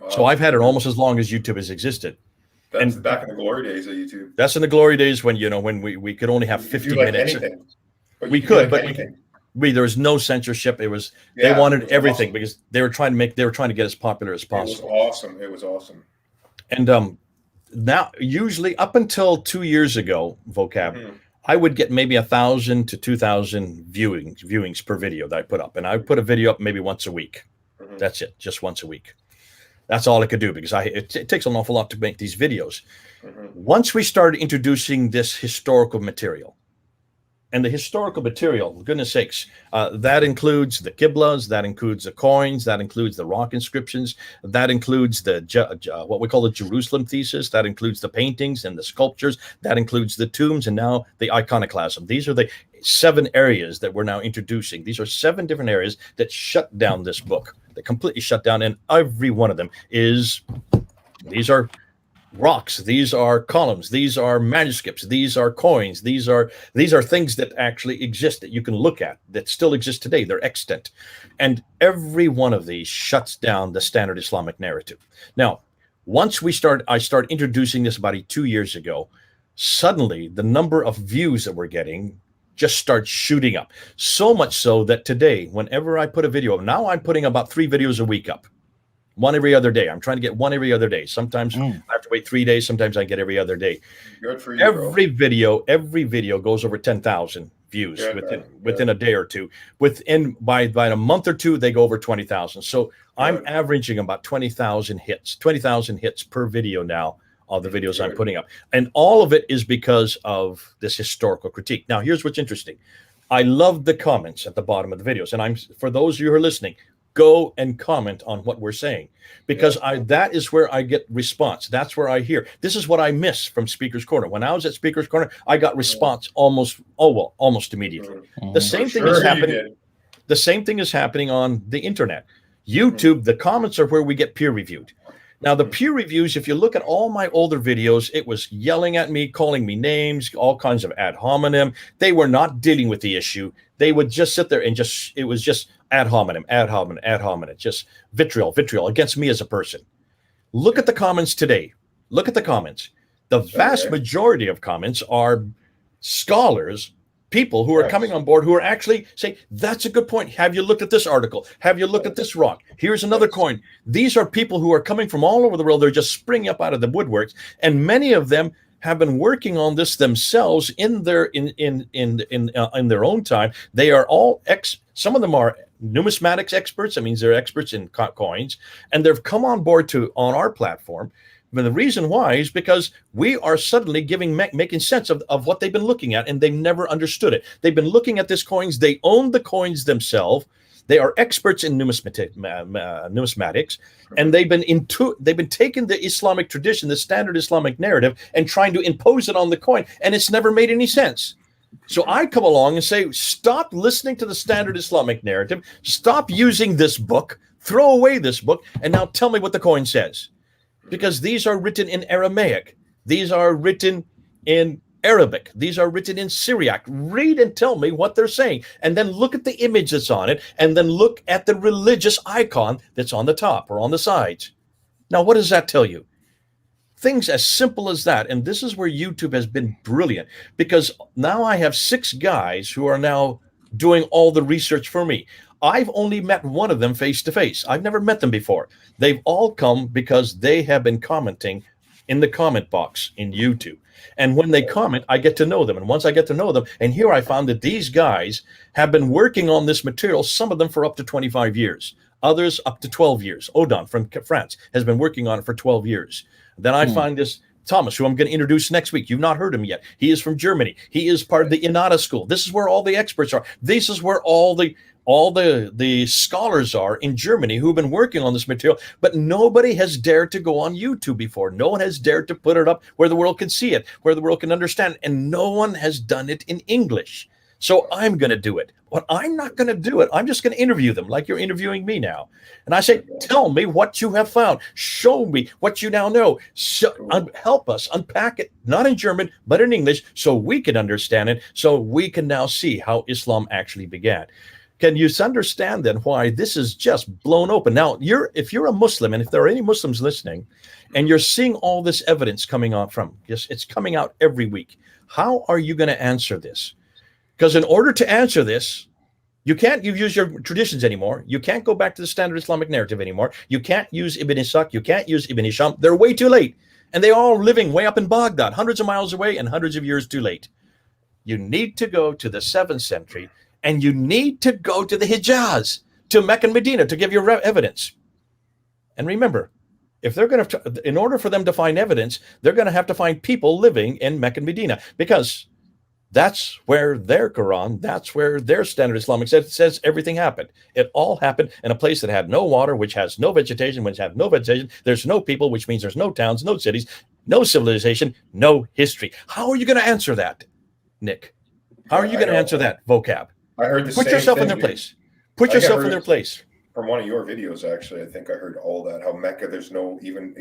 Wow. So I've had it almost as long as YouTube has existed. That's back in the glory days of YouTube. That's in the glory days when we could only have 50 minutes. Anything. We could, but there was no censorship. It was they wanted everything awesome. Because they were trying to get as popular as possible. It was awesome. And now, usually up until 2 years ago, Vocab, I would get maybe 1,000 to 2,000 viewings per video that I put up, and I would put a video up maybe once a week. That's it, just once a week. That's all I could do because it takes an awful lot to make these videos. Once we started introducing this historical material, And the historical material, goodness sakes, that includes the Qiblas, that includes the coins, that includes the rock inscriptions, that includes the what we call the Jerusalem thesis, that includes the paintings and the sculptures, that includes the tombs, and now the iconoclasm. These are the 7 areas that we're now introducing. These are 7 different areas that shut down this book, that completely shut down, and every one of them is, these are rocks, these are columns, these are manuscripts, these are coins, these are things that actually exist, that you can look at, that still exist today. They're extant, and every one of these shuts down the standard Islamic narrative. Now, once I start introducing this about 2 years ago, suddenly the number of views that we're getting just starts shooting up, so much so that today, whenever I put a video up, now I'm putting about 3 videos a week up. One every other day. I'm trying to get one every other day. Sometimes I have to wait 3 days. Sometimes I get every other day. Good for you, every video goes over 10,000 views within a day or two. By a month or two, they go over 20,000. So I'm averaging about 20,000 hits per video now of the videos I'm putting up. And all of it is because of this historical critique. Now, here's what's interesting. I love the comments at the bottom of the videos. And for those of you who are listening, go and comment on what we're saying, because that is where I get response. That's where I hear. This is what I miss from Speaker's Corner. When I was at Speaker's Corner, I got response almost immediately. The same thing is happening. The same thing is happening on the internet. YouTube, the comments are where we get peer reviewed. Now, the peer reviews, if you look at all my older videos, it was yelling at me, calling me names, all kinds of ad hominem. They were not dealing with the issue. They would just sit there and it was just ad hominem, just vitriol against me as a person. Look at the comments today. Look at the comments. The vast majority of comments are scholars, people who are coming on board, who are actually saying, that's a good point. Have you looked at this article? Have you looked at this rock? Here's another coin. These are people who are coming from all over the world. They're just springing up out of the woodworks. And many of them have been working on this themselves in their own time. They are all some of them are numismatics experts. That means they're experts in coins, and they've come on board on our platform. But the reason why is because we are suddenly making sense of what they've been looking at, and they've never understood it. They've been looking at these coins. They own the coins themselves. They are experts in numismatics, and they've been taking the Islamic tradition, the standard Islamic narrative, and trying to impose it on the coin, and it's never made any sense. So I come along and say, stop listening to the standard Islamic narrative, stop using this book, throw away this book, and now tell me what the coin says. Because these are written in Aramaic. These are written in Arabic. These are written in Syriac. Read and tell me what they're saying. And then look at the image that's on it. And then look at the religious icon that's on the top or on the sides. Now, what does that tell you? Things as simple as that. And this is where YouTube has been brilliant, because now I have 6 guys who are now doing all the research for me. I've only met one of them face to face. I've never met them before. They've all come because they have been commenting in the comment box in YouTube. And when they comment, I get to know them. And once I get to know them, and here I found that these guys have been working on this material, some of them for up to 25 years, others up to 12 years. Odon from France has been working on it for 12 years. Then I find this Thomas, who I'm going to introduce next week. You've not heard him yet. He is from Germany. He is part of the Inada school. This is where all the experts are. This is where all the scholars are in Germany who've been working on this material, but nobody has dared to go on YouTube before. No one has dared to put it up where the world can see it, where the world can understand it, and no one has done it in English. So I'm going to do it. But I'm not going to do it. I'm just going to interview them like you're interviewing me now. And I say, tell me what you have found. Show me what you now know. Help us unpack it, not in German, but in English, so we can understand it, so we can now see how Islam actually began. Can you understand then why this is just blown open? Now, if you're a Muslim, and if there are any Muslims listening, and you're seeing all this evidence coming out it's coming out every week, how are you going to answer this? Because in order to answer this, you can't use your traditions anymore. You can't go back to the standard Islamic narrative anymore. You can't use Ibn Ishaq. You can't use Ibn Hisham. They're way too late. And they all living way up in Baghdad, hundreds of miles away and hundreds of years too late. You need to go to the 7th century, and you need to go to the Hijaz, to Mecca and Medina, to give your evidence. And remember, if they're going to, in order for them to find evidence, they're going to have to find people living in Mecca and Medina, because That's where their Quran, that's where their standard Islamic says everything happened. It all happened in a place that had no water, which has no vegetation, which have no vegetation. There's no people, which means there's no towns, no cities, no civilization, no history. How are you going to answer that, Nick? How are you going to answer that, Vocab? I heard the Put same yourself thing, in their dude. place. Put yourself in their place. From one of your videos, actually, I think I heard all that. How Mecca, there's no even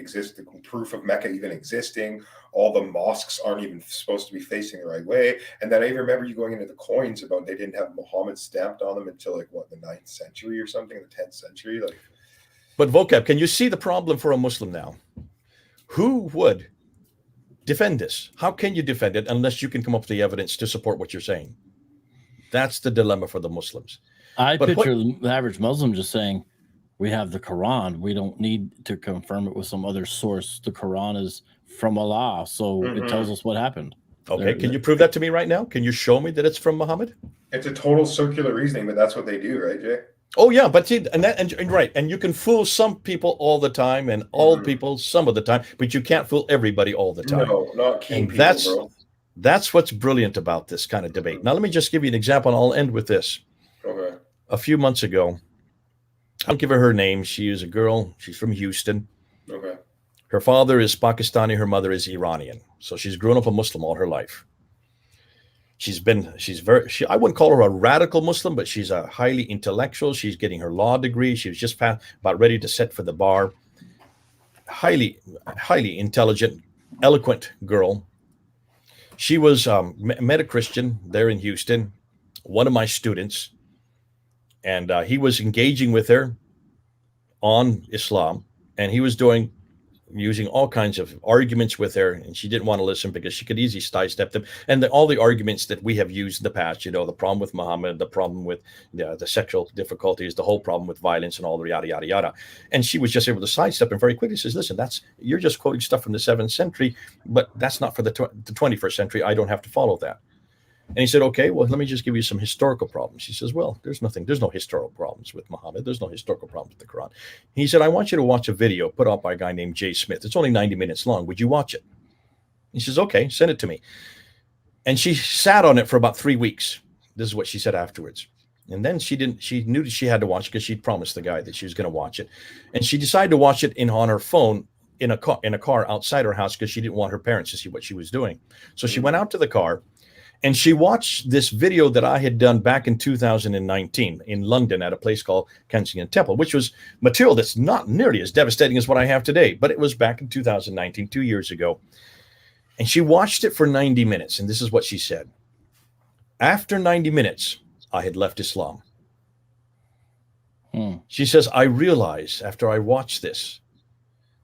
proof of Mecca even existing. All the mosques aren't even supposed to be facing the right way. And then I even remember you going into the coins about they didn't have Muhammad stamped on them until like what, the 9th century or something, the 10th century. Like, but Vocab, can you see the problem for a Muslim now? Who would defend this? How can you defend it unless you can come up with the evidence to support what you're saying? That's the dilemma for the Muslims. I picture the average Muslim just saying, we have the Quran. We don't need to confirm it with some other source. The Quran is from Allah, so it tells us what happened. Okay, can you prove that to me right now? Can you show me that it's from Muhammad? it's a total circular reasoning, but that's what they do, right, Jay? Oh yeah, but see, and right, and you can fool some people all the time, and all people some of the time, but you can't fool everybody all the time. No, not keen people, bro. That's what's brilliant about this kind of debate. Now, let me just give you an example, and I'll end with this. Okay. A few months ago, I'll give her name. She is a girl. She's from Houston. Okay. Her father is Pakistani. Her mother is Iranian. So she's grown up a Muslim all her life. I wouldn't call her a radical Muslim, but she's a highly intellectual. She's getting her law degree. She was just about ready to sit for the bar. Highly intelligent, eloquent girl. She was met a Christian there in Houston, one of my students, and he was engaging with her on Islam, and he was using all kinds of arguments with her, and she didn't want to listen because she could easily sidestep them. And all the arguments that we have used in the past, the problem with Muhammad, the problem with the sexual difficulties, the whole problem with violence, and all the yada, yada, yada. And she was just able to sidestep and very quickly says, listen, you're just quoting stuff from the 7th century, but that's not for the 21st century. I don't have to follow that. And he said, okay, well, let me just give you some historical problems. She says, well, there's no historical problems with Muhammad. There's no historical problems with the Quran. He said, I want you to watch a video put out by a guy named Jay Smith. It's only 90 minutes long. Would you watch it? He says, okay, send it to me. And she sat on it for about 3 weeks. This is what she said afterwards. And then she knew that she had to watch it because she'd promised the guy that she was going to watch it. And she decided to watch it on her phone in a car outside her house because she didn't want her parents to see what she was doing. So she went out to the car. And she watched this video that I had done back in 2019 in London at a place called Kensington Temple, which was material that's not nearly as devastating as what I have today. But it was back in 2019, 2 years ago. And she watched it for 90 minutes. And this is what she said. After 90 minutes, I had left Islam. She says, I realized after I watched this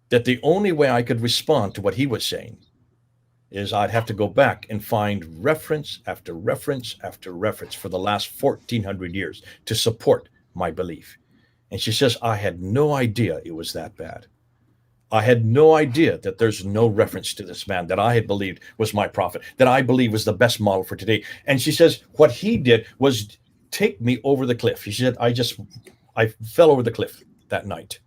that the only way I could respond to what he was saying is I'd have to go back and find reference after reference after reference for the last 1,400 years to support my belief. And she says, I had no idea it was that bad. I had no idea that there's no reference to this man that I had believed was my prophet, that I believe was the best model for today. And she says, what he did was take me over the cliff. She said, I fell over the cliff that night.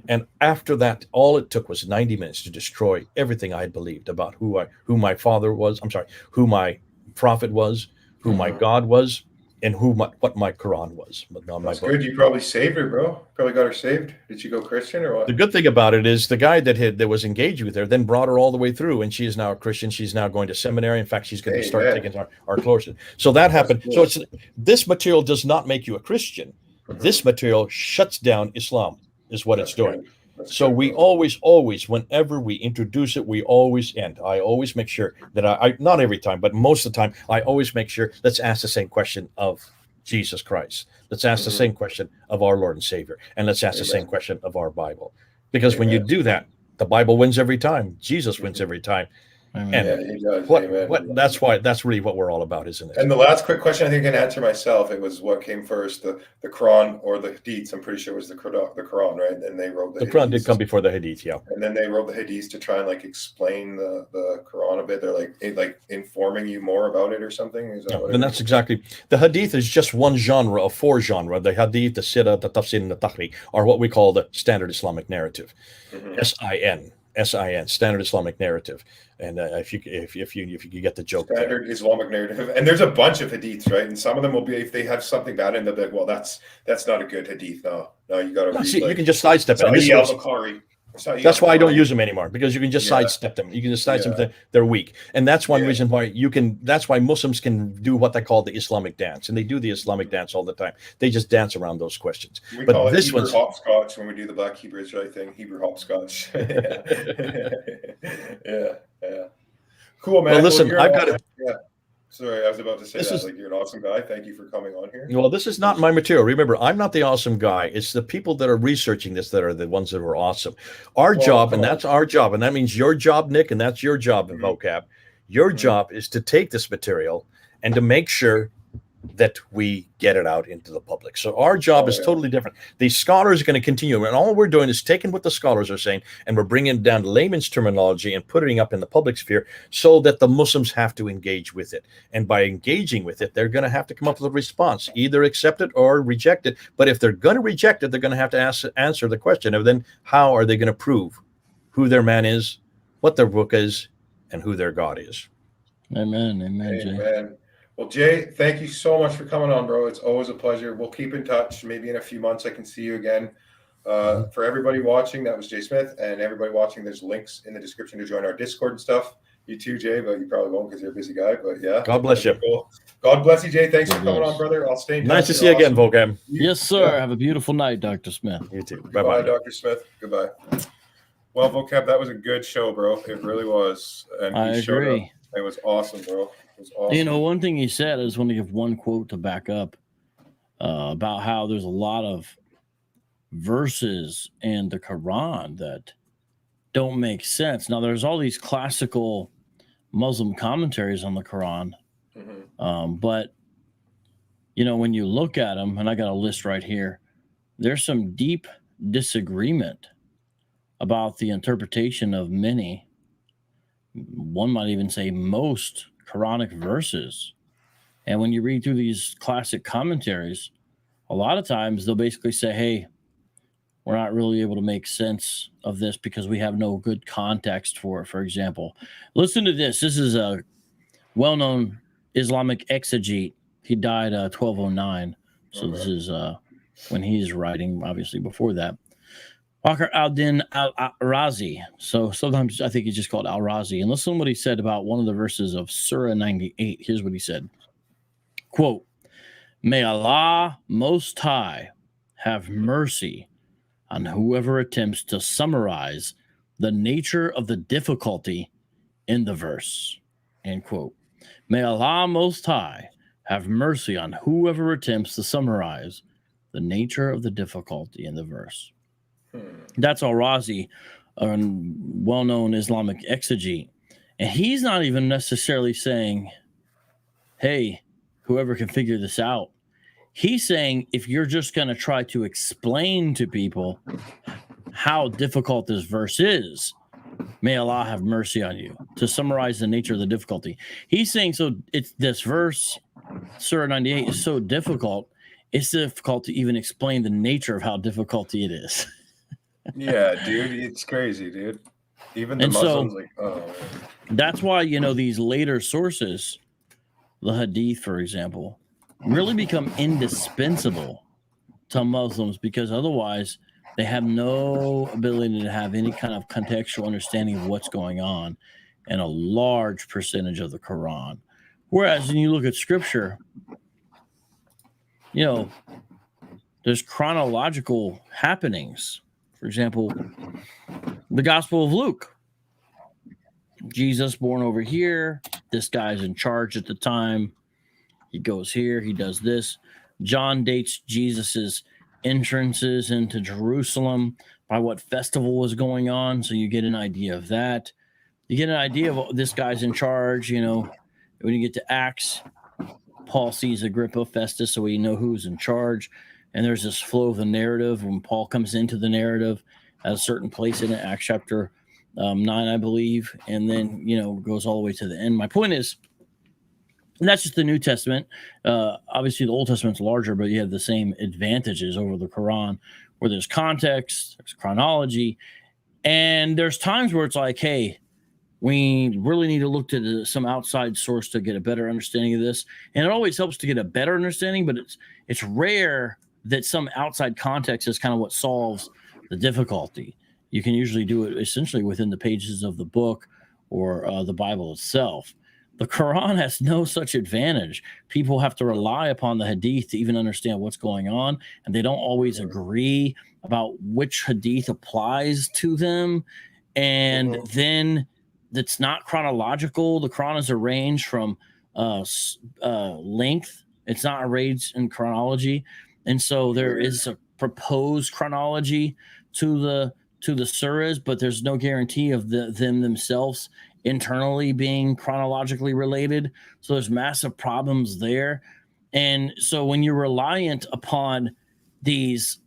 And after that, all it took was 90 minutes to destroy everything I had believed about who my father was. I'm sorry, who my prophet was, who my God was, and what my Quran was. That's good. You probably saved her, bro. Probably got her saved. Did she go Christian or what? The good thing about it is the guy that was engaged with her then brought her all the way through, and she is now a Christian. She's now going to seminary. In fact, she's going to start taking our courses. So that happened. Cool. So this material does not make you a Christian. This material shuts down Islam. Is what it's doing. So we always, whenever we introduce it, we always end. I always make sure that I not every time, but most of the time, I always make sure, let's ask the same question of Jesus Christ. Let's ask the same question of our Lord and Savior. And let's ask the same question of our Bible. Because when you do that, the Bible wins every time. Jesus wins every time. And he does. that's really what we're all about, isn't it? And the last quick question I think I can answer myself. It was what came first, the Quran or the Hadiths. I'm pretty sure it was the Quran, right? And they wrote the Quran did come before the Hadith, yeah. And then they wrote the Hadiths to try and explain the Quran a bit. They're like informing you more about it or something. Is that what and that's exactly. The Hadith is just one genre of 4 genres. The Hadith, the Sirah, the Tafsir, and the Tahri are what we call the standard Islamic narrative. SIN. SIN, Standard Islamic Narrative. And if you get the joke, Standard Islamic Narrative, and there's a bunch of hadiths, right? And some of them will be, if they have something bad in them, they'll be like, well, that's not a good hadith. No, you got to read. See, you can just sidestep it. That's why I don't use them anymore, because you can just sidestep them. You can just sidestep them. They're weak, and that's one reason why you can. That's why Muslims can do what they call the Islamic dance, and they do the Islamic dance all the time. They just dance around those questions. We call it Hebrew hopscotch when we do the Black Hebrew Israelite thing. Hebrew hopscotch. yeah. Cool, man. Well, listen, I've got it. Yeah. Sorry, I was about to say you're an awesome guy. Thank you for coming on here. Well, this is not my material. Remember, I'm not the awesome guy. It's the people that are researching this that are the ones that are awesome. Our job, and that's our job, and that means your job, Nick, and that's your job in Vocab. Your job is to take this material and to make sure that we get it out into the public. So our job is totally different. The scholars are going to continue, and all we're doing is taking what the scholars are saying, and we're bringing it down to layman's terminology and putting it up in the public sphere so that the Muslims have to engage with it. And by engaging with it, they're going to have to come up with a response, either accept it or reject it. But if they're going to reject it, they're going to have to answer the question of then how are they going to prove who their man is, what their book is, and who their God is. Amen. Jay. Well, Jay, thank you so much for coming on, bro. It's always a pleasure. We'll keep in touch. Maybe in a few months I can see you again. For everybody watching, that was Jay Smith. And everybody watching, there's links in the description to join our Discord and stuff. You too, Jay, but you probably won't because you're a busy guy. But yeah. God bless you. Cool. God bless you, Jay. Thanks for coming on, brother. I'll stay in touch. Nice to see you again, Vocab. Yes, sir. Have a beautiful night, Dr. Smith. You too. Bye-bye, Dr. Smith. Goodbye. Well, Vocab, that was a good show, bro. It really was. And I agree. It was awesome, bro. It was awesome. You know, one thing he said, I just want to give one quote to back up about how there's a lot of verses in the Quran that don't make sense. Now, there's all these classical Muslim commentaries on the Quran, but, you know, when you look at them, and I got a list right here, there's some deep disagreement about the interpretation of many, one might even say most, Quranic verses. And when you read through these classic commentaries, a lot of times they'll basically say, hey, we're not really able to make sense of this because we have no good context for it. For example, listen to this. This is a well-known Islamic exegete. He died 1209. So this is when he's writing, obviously before that. Bakr al-Din al-Razi. So sometimes I think he's just called al-Razi. And listen to what he said about one of the verses of Surah 98. Here's what he said. Quote, may Allah Most High have mercy on whoever attempts to summarize the nature of the difficulty in the verse. End quote. May Allah Most High have mercy on whoever attempts to summarize the nature of the difficulty in the verse. That's al-Razi, a well-known Islamic exegete. And he's not even necessarily saying, hey, whoever can figure this out. He's saying if you're just going to try to explain to people how difficult this verse is, may Allah have mercy on you, to summarize the nature of the difficulty. He's saying, so it's this verse, Surah 98, is so difficult, it's difficult to even explain the nature of how difficult it is. Yeah, dude, it's crazy, dude. Even the Muslims, that's why, you know, these later sources, the Hadith, for example, really become indispensable to Muslims because otherwise they have no ability to have any kind of contextual understanding of what's going on in a large percentage of the Quran. Whereas when you look at Scripture, you know, there's chronological happenings. For example, the Gospel of Luke. Jesus born over here. This guy's in charge at the time. He goes here. He does this. John dates Jesus's entrances into Jerusalem by what festival was going on. So you get an idea of that. You get an idea of this guy's in charge. You know, when you get to Acts, Paul sees Agrippa, Festus, so we know who's in charge. And there's this flow of the narrative when Paul comes into the narrative at a certain place in it, Acts chapter 9, I believe, and then, you know, goes all the way to the end. My point is, and that's just the New Testament. Obviously, the Old Testament's larger, but you have the same advantages over the Quran, where there's context, there's chronology, And there's times where it's like, hey, we really need to look to some outside source to get a better understanding of this. And it always helps to get a better understanding, but it's rare that some outside context is kind of what solves the difficulty. You can usually do it essentially within the pages of the book or the Bible itself. The Quran has no such advantage. People have to rely upon the hadith to even understand what's going on, and they don't always agree about which hadith applies to them. And then that's not chronological. The Quran is arranged from length. It's not arranged in chronology. And so there is a proposed chronology to the surahs, but there's no guarantee of them themselves internally being chronologically related. So there's massive problems there. And so when you're reliant upon these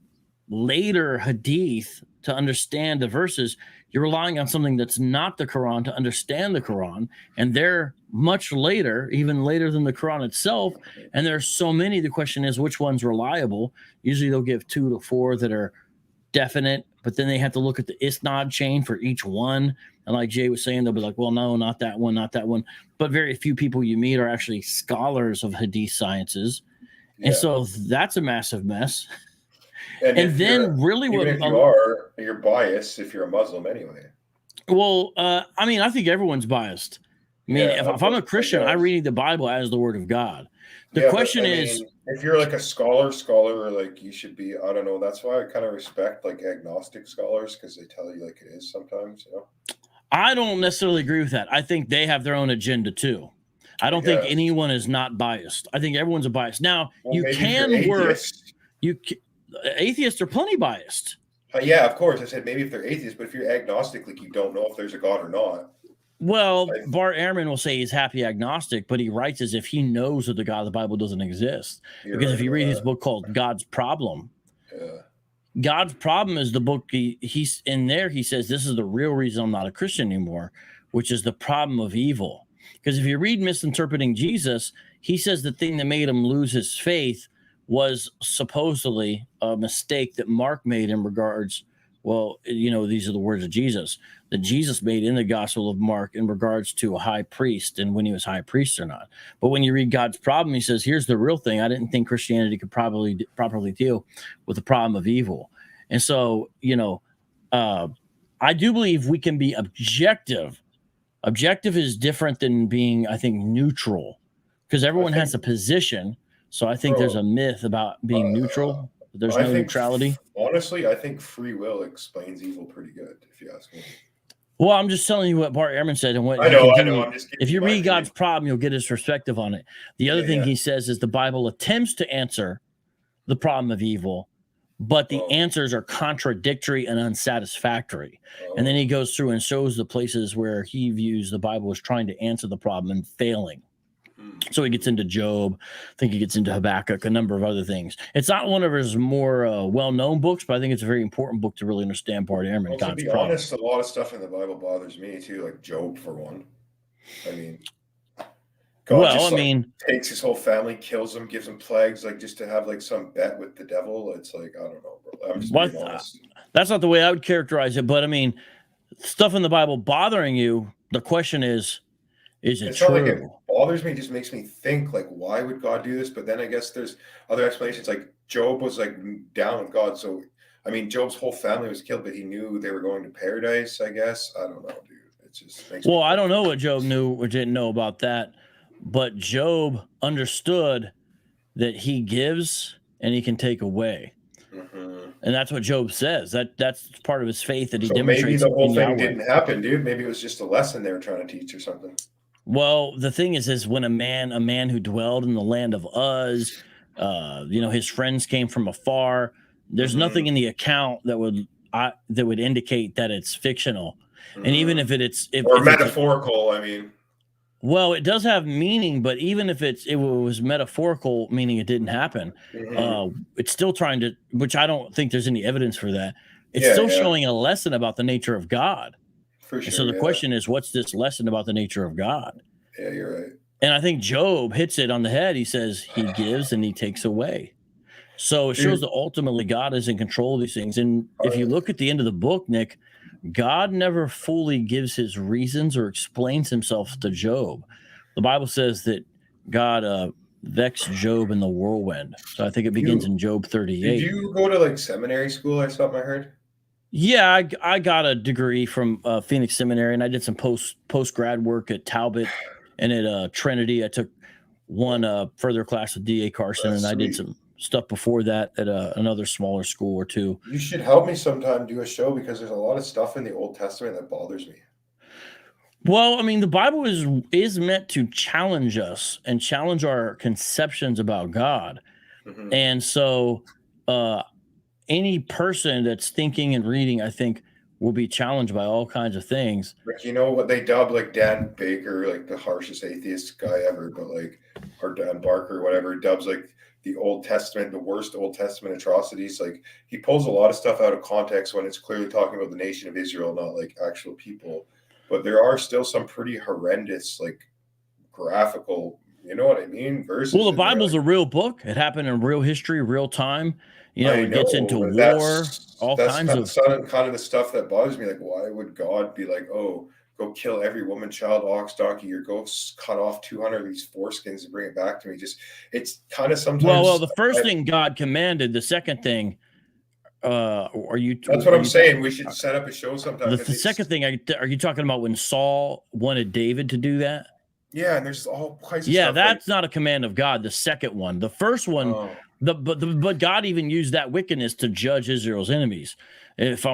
later hadith to understand the verses, you're relying on something that's not the Quran to understand the Quran. And they're much later, even later than the Quran itself. And there's so many. The question is, which one's reliable? Usually they'll give 2 to 4 that are definite, but then they have to look at the isnad chain for each one. And like Jay was saying, they'll be like, well, no, not that one, not that one. But very few people you meet are actually scholars of hadith sciences. And so that's a massive mess. And then really what if you are, you're biased if you're a Muslim anyway. Well, I mean, I think everyone's biased. I mean, if I'm a Christian, I read the Bible as the word of God. The question is, if you're like a scholar, like you should be, I don't know. That's why I kind of respect like agnostic scholars, because they tell you like it is sometimes, you know. I don't necessarily agree with that. I think they have their own agenda too. I don't think anyone is not biased. I think everyone's a bias. Now, you can work. Atheists are plenty biased. Yeah, of course. I said maybe if they're atheists, but if you're agnostic, like you don't know if there's a God or not. Well, Bart Ehrman will say he's happy agnostic, but he writes as if he knows that the God of the Bible doesn't exist. Because if you read his book called God's Problem, God's Problem is the book he's in there. He says, this is the real reason I'm not a Christian anymore, which is the problem of evil. Because if you read Misinterpreting Jesus, he says the thing that made him lose his faith was supposedly a mistake that Mark made in regards, well, you know, these are the words of Jesus, that Jesus made in the Gospel of Mark in regards to a high priest and when he was high priest or not. But when you read God's Problem, he says, here's the real thing. I didn't think Christianity could properly deal with the problem of evil. And so, you know, I do believe we can be objective. Objective is different than being, I think, neutral, because everyone has a position. So I think there's a myth about being neutral. There's no neutrality. Honestly, I think free will explains evil pretty good, if you ask me. Well, I'm just telling you what Bart Ehrman said. And what I know. I'm just if you read God's Problem, you'll get his perspective on it. The other thing he says is the Bible attempts to answer the problem of evil, but the answers are contradictory and unsatisfactory. And then he goes through and shows the places where he views the Bible as trying to answer the problem and failing. So he gets into Job. I think he gets into Habakkuk, a number of other things. It's not one of his more well-known books, but I think it's a very important book to really understand Bart Ehrman. Well, to be honest, a lot of stuff in the Bible bothers me too, like Job for one. I mean, God takes his whole family, kills them, gives them plagues, like just to have like some bet with the devil. It's like, I don't know, bro. I'm just being honest. That's not the way I would characterize it, but I mean, stuff in the Bible bothering you, the question is it true? Not like it bothers me, it just makes me think, like, why would God do this? But then I guess there's other explanations, like Job was like down with God. So, I mean, Job's whole family was killed, but he knew they were going to paradise, I guess. I don't know, dude. It just makes I don't know what Job knew or didn't know about that, but Job understood that he gives and he can take away. And that's what Job says. That's part of his faith that he demonstrates. Maybe the whole thing didn't happen, dude. Maybe it was just a lesson they were trying to teach or something. Well, the thing is when a man who dwelled in the land of Uz, his friends came from afar. There's nothing in the account that would indicate that it's fictional, and even if it's metaphorical, I mean. Well, it does have meaning, but even if it was metaphorical, meaning it didn't happen, it's still trying to, which I don't think there's any evidence for that. It's still showing a lesson about the nature of God. For sure. And so the question is, what's this lesson about the nature of God? Yeah, you're right. And I think Job hits it on the head. He says he gives and he takes away. So it shows that ultimately God is in control of these things. And if you look at the end of the book, Nick, God never fully gives his reasons or explains himself to Job. The Bible says that God vexed Job in the whirlwind. So I think it begins in Job Did 38. you go to like seminary school or something? I heard. Yeah, I got a degree from Phoenix Seminary, and I did some post grad work at Talbot and at Trinity. I took one further class with D.A. Carson, That's and I did sweet. some stuff before that at another smaller school or two. You should help me sometime do a show because there's a lot of stuff in the Old Testament that bothers me. Well, I mean, the Bible is meant to challenge us and challenge our conceptions about God. Mhm. And so any person that's thinking and reading, I think, will be challenged by all kinds of things. Like, you know what they dub like Dan Baker, like the harshest atheist guy ever, but like, or Dan Barker, whatever, dubs like the Old Testament, the worst Old Testament atrocities. Like, he pulls a lot of stuff out of context when it's clearly talking about the nation of Israel, not like actual people. But there are still some pretty horrendous, like graphical, you know what I mean? Verses. Well, the in there, Bible's like, a real book. It happened in real history, real time. You know, I it gets into but war, all that's kinds kind of. of the stuff that bothers me. Like, why would God be like, oh, go kill every woman, child, ox, donkey, or go cut off 200 of these foreskins and bring it back to me? Just, it's kind of sometimes. Well, the first thing God commanded. The second thing, That's what I'm saying. We should set up a show sometime. The second thing, are you talking about when Saul wanted David to do that? Yeah, and there's all kinds of Yeah, stuff. that's not a command of God. The second one, the first one, but God even used that wickedness to judge Israel's enemies. If I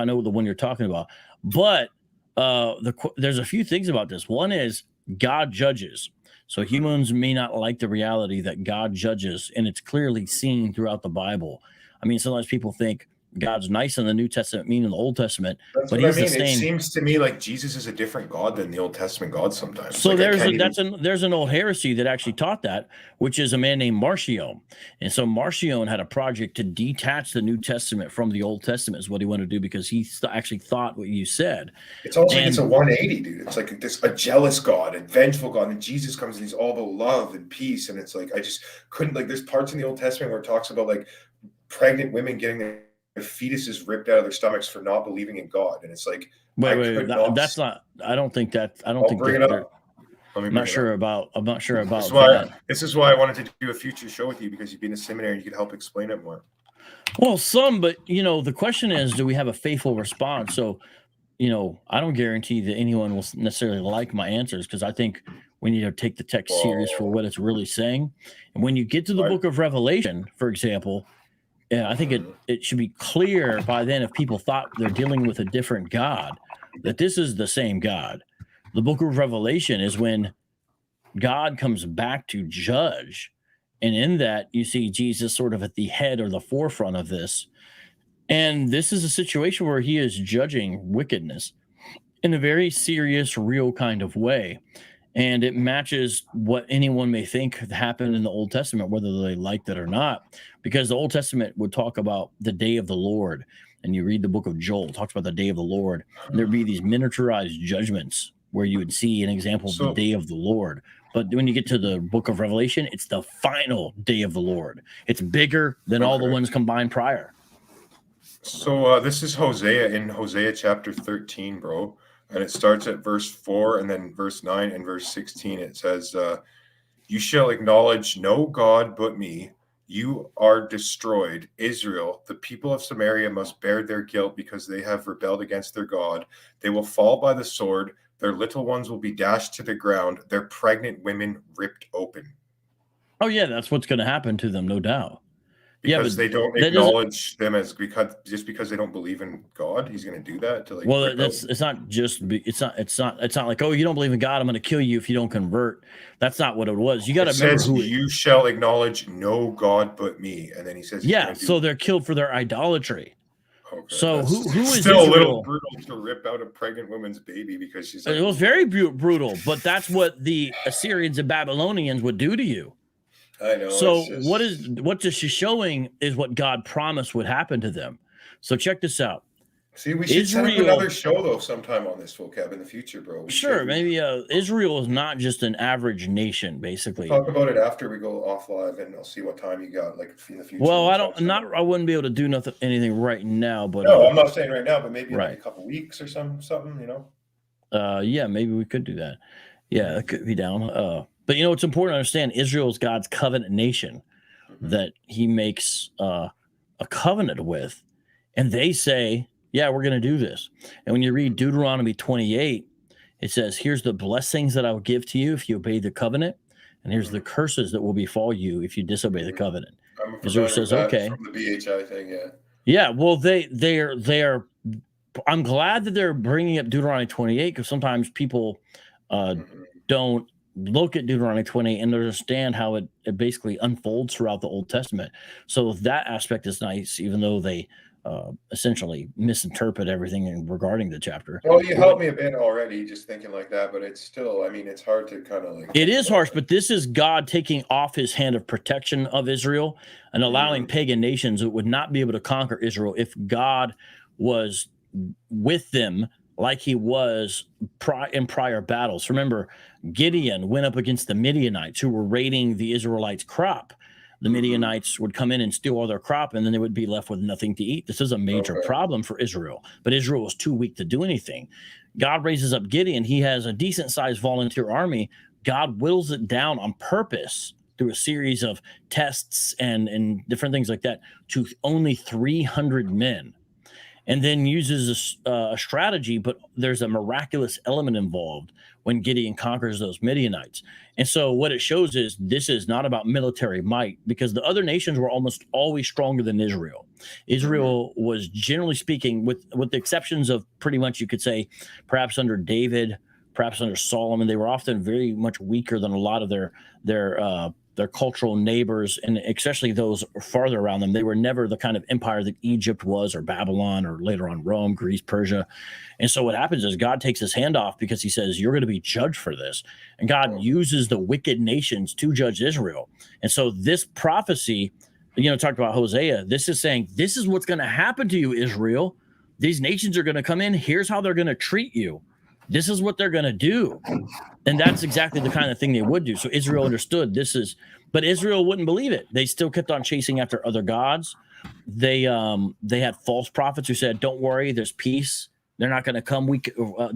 know the one you're talking about, but there's a few things about this. One is God judges, so humans may not like the reality that God judges, and it's clearly seen throughout the Bible. I mean, sometimes people think God's nice in the New Testament, mean in the Old Testament. That's but what he's I mean. the same. It seems to me like Jesus is a different God than the Old Testament God sometimes. So like, there's an old heresy that actually taught that, which is a man named Marcion. And so Marcion had a project to detach the New Testament from the Old Testament is what he wanted to do, because he actually thought what you said. It's almost like it's a 180, dude. It's like a jealous God, a vengeful God, and Jesus comes and he's all about love and peace. And it's like, I just couldn't, like, there's parts in the Old Testament where it talks about like pregnant women getting their fetuses ripped out of their stomachs for not believing in God, and it's like, that's not. I don't think that. I don't think bring that. it up. I'm not sure about This is why I wanted to do a future show with you, because you've been a seminary and you could help explain it more. Well, but the question is, do we have a faithful response? So, I don't guarantee that anyone will necessarily like my answers, because I think we need to take the text serious for what it's really saying. And when you get to the book of Revelation, for example, I think it should be clear by then, if people thought they're dealing with a different God, that this is the same God. The book of Revelation is when God comes back to judge. And in that, you see Jesus sort of at the head or the forefront of this. And this is a situation where he is judging wickedness in a very serious, real kind of way. And it matches what anyone may think happened in the Old Testament, whether they liked it or not, because the Old Testament would talk about the day of the Lord. And you read the book of Joel, it talks about the day of the Lord. And there'd be these miniaturized judgments where you would see an example of the day of the Lord. But when you get to the book of Revelation, it's the final day of the Lord. It's bigger than all the ones combined prior. So this is Hosea, in Hosea chapter 13, bro. And it starts at verse 4 and then verse 9 and verse 16. It says, you shall acknowledge no God but me. You are destroyed. Israel, the people of Samaria must bear their guilt because they have rebelled against their God. They will fall by the sword. Their little ones will be dashed to the ground. Their pregnant women ripped open. Oh, yeah, that's what's going to happen to them, no doubt. Because they don't acknowledge them as because they don't believe in God, he's going to do that to like. Well, it's not like, oh, you don't believe in God, I'm going to kill you if you don't convert. That's not what it was. You got to remember who you shall acknowledge no God but me, and then he says, so they're killed for their idolatry. Okay, so who is still Israel? A little brutal to rip out a pregnant woman's baby because she's. Like, it was very brutal, but that's what the Assyrians and Babylonians would do to you. I know. So what she's showing is what God promised would happen to them. So check this out. See, we should set up Israel- another show though sometime on this vocab in the future, bro. We Sure, should. maybe Israel is not just an average nation, basically. Talk about it after we go off live, and I'll see what time you got, like in the future. Well, I wouldn't be able to do anything right now, but no, I'm not saying right now, but maybe in right. like a couple weeks or something, you know. Yeah, maybe we could do that. Yeah, that could be down. But it's important to understand Israel is God's covenant nation that He makes a covenant with, and they say, "Yeah, we're going to do this." And when you read Deuteronomy 28, it says, "Here's the blessings that I will give to you if you obey the covenant, and here's the curses that will befall you if you disobey the covenant." Israel says, "Okay." From the BHI thing, yeah. Yeah, well, they are. I'm glad that they're bringing up Deuteronomy 28 because sometimes people don't look at Deuteronomy 28 and understand how it basically unfolds throughout the Old Testament. So that aspect is nice, even though they essentially misinterpret everything regarding the chapter. Well, you helped me a bit already, just thinking like that, but it's still, I mean, it's hard to kind of like. It is harsh, but this is God taking off His hand of protection of Israel and allowing pagan nations that would not be able to conquer Israel if God was with them like He was in prior battles. Remember, Gideon went up against the Midianites who were raiding the Israelites' crop. The Midianites would come in and steal all their crop, and then they would be left with nothing to eat. This is a major problem for Israel, but Israel was too weak to do anything. God raises up Gideon. He has a decent-sized volunteer army. God whittles it down on purpose through a series of tests and different things like that to only 300 men, and then uses a strategy, but there's a miraculous element involved when Gideon conquers those Midianites. And so what it shows is this is not about military might, because the other nations were almost always stronger than Israel. Israel was, generally speaking, with the exceptions of pretty much, you could say, perhaps under David, perhaps under Solomon, they were often very much weaker than a lot of their cultural neighbors, and especially those farther around them. They were never the kind of empire that Egypt was, or Babylon, or later on Rome, Greece, Persia. And so what happens is God takes His hand off because He says, you're going to be judged for this. And God uses the wicked nations to judge Israel. And so this prophecy, talked about Hosea, this is saying, this is what's going to happen to you, Israel. These nations are going to come in. Here's how they're going to treat you. This is what they're going to do. And that's exactly the kind of thing they would do. So Israel understood but Israel wouldn't believe it. They still kept on chasing after other gods. They had false prophets who said, don't worry, there's peace. They're not going to come.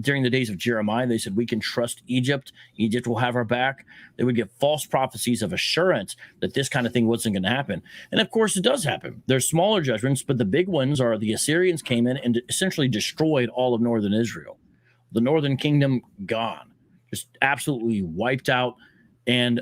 During the days of Jeremiah, they said, we can trust Egypt. Egypt will have our back. They would give false prophecies of assurance that this kind of thing wasn't going to happen. And of course, it does happen. There's smaller judgments, but the big ones are the Assyrians came in and essentially destroyed all of northern Israel. The northern kingdom gone, just absolutely wiped out. And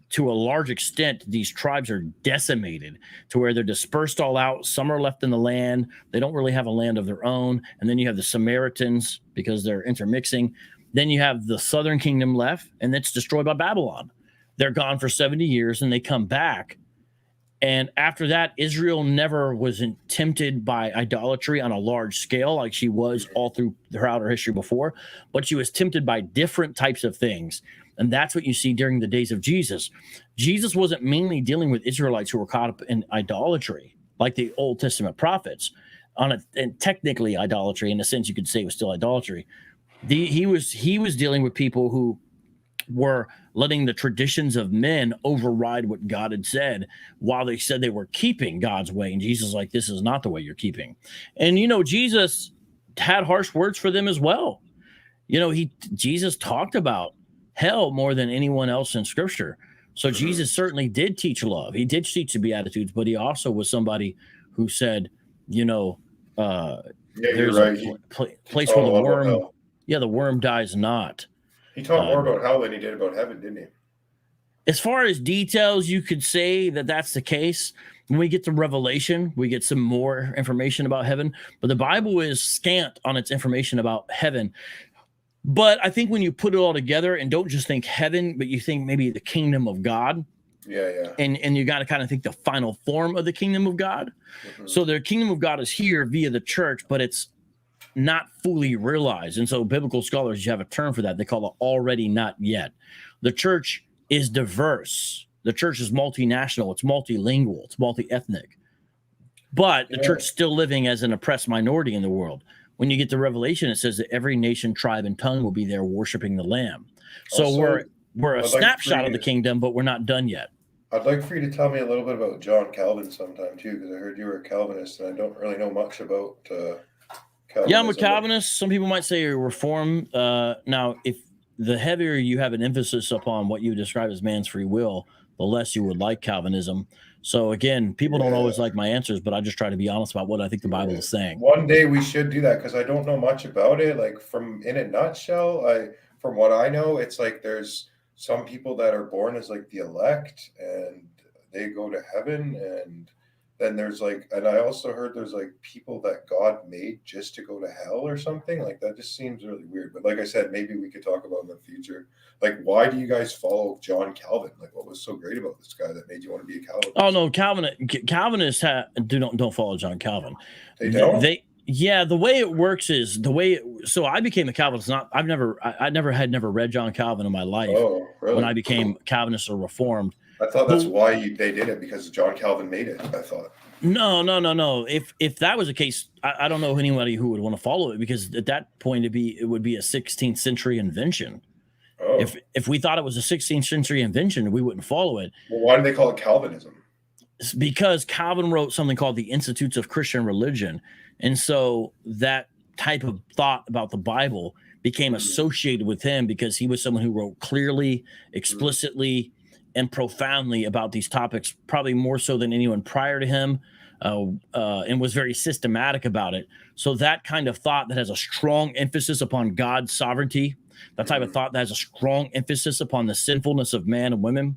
to a large extent, these tribes are decimated to where they're dispersed all out. Some are left in the land. They don't really have a land of their own. And then you have the Samaritans because they're intermixing. Then you have the southern kingdom left, and it's destroyed by Babylon. They're gone for 70 years, and they come back. And after that, Israel never was tempted by idolatry on a large scale like she was all throughout her history before, but she was tempted by different types of things. And that's what you see during the days of Jesus. Jesus wasn't mainly dealing with Israelites who were caught up in idolatry, like the Old Testament prophets, and technically idolatry, in a sense you could say it was still idolatry. He was dealing with people who were letting the traditions of men override what God had said, while they said they were keeping God's way. And Jesus is like, this is not the way you're keeping. And, Jesus had harsh words for them as well. Jesus talked about hell more than anyone else in Scripture. So Jesus certainly did teach love. He did teach the Beatitudes, but he also was somebody who said, there's right. a place where the worm dies not. He talked more about hell than he did about heaven, didn't he? As far as details, you could say that that's the case. When we get to Revelation, we get some more information about heaven, but the Bible is scant on its information about heaven. But I think when you put it all together and don't just think heaven, but you think maybe the kingdom of God. Yeah. And you got to kind of think the final form of the kingdom of God. So the kingdom of God is here via the church, but it's not fully realized. And so biblical scholars, you have a term for that. They call it already not yet. The church is diverse. The church is multinational. It's multilingual. It's multi-ethnic. but the church still living as an oppressed minority in the world. When you get to Revelation, it says that every nation, tribe, and tongue will be there worshiping the Lamb. So Also, we're a I'd like snapshot for of the you- kingdom, but we're not done yet. I'd like for you to tell me a little bit about John Calvin sometime too, because I heard you were a Calvinist, and I don't really know much about Calvinism. Yeah, I'm a Calvinist. Some people might say you're Reformed. Now, if the heavier you have an emphasis upon what you describe as man's free will, the less you would like Calvinism. So again, people don't always like my answers, but I just try to be honest about what I think the Bible is saying. One day we should do that because I don't know much about it. Like in a nutshell, from what I know, it's like there's some people that are born as like the elect and they go to heaven, and then there's like, and I also heard there's like people that God made just to go to hell or something. Like that just seems really weird. But like I said, maybe we could talk about in the future. Like, why do you guys follow John Calvin? Like, what was so great about this guy that made you want to be a Calvinist? Oh no, Calvinists don't follow John Calvin. They don't. The way it works is so I became a Calvinist. I never read John Calvin in my life. Oh, really? When I became Calvinist or Reformed. I thought that's why they did it, because John Calvin made it. I thought. No. If that was the case, I don't know anybody who would want to follow it, because at that point it would be a 16th century invention. Oh. If we thought it was a 16th century invention, we wouldn't follow it. Well, why do they call it Calvinism? It's because Calvin wrote something called the Institutes of Christian Religion, and so that type of thought about the Bible became associated with him because he was someone who wrote clearly, explicitly, and profoundly about these topics, probably more so than anyone prior to him, and was very systematic about it. So that kind of thought that has a strong emphasis upon God's sovereignty, that type of thought that has a strong emphasis upon the sinfulness of man and women,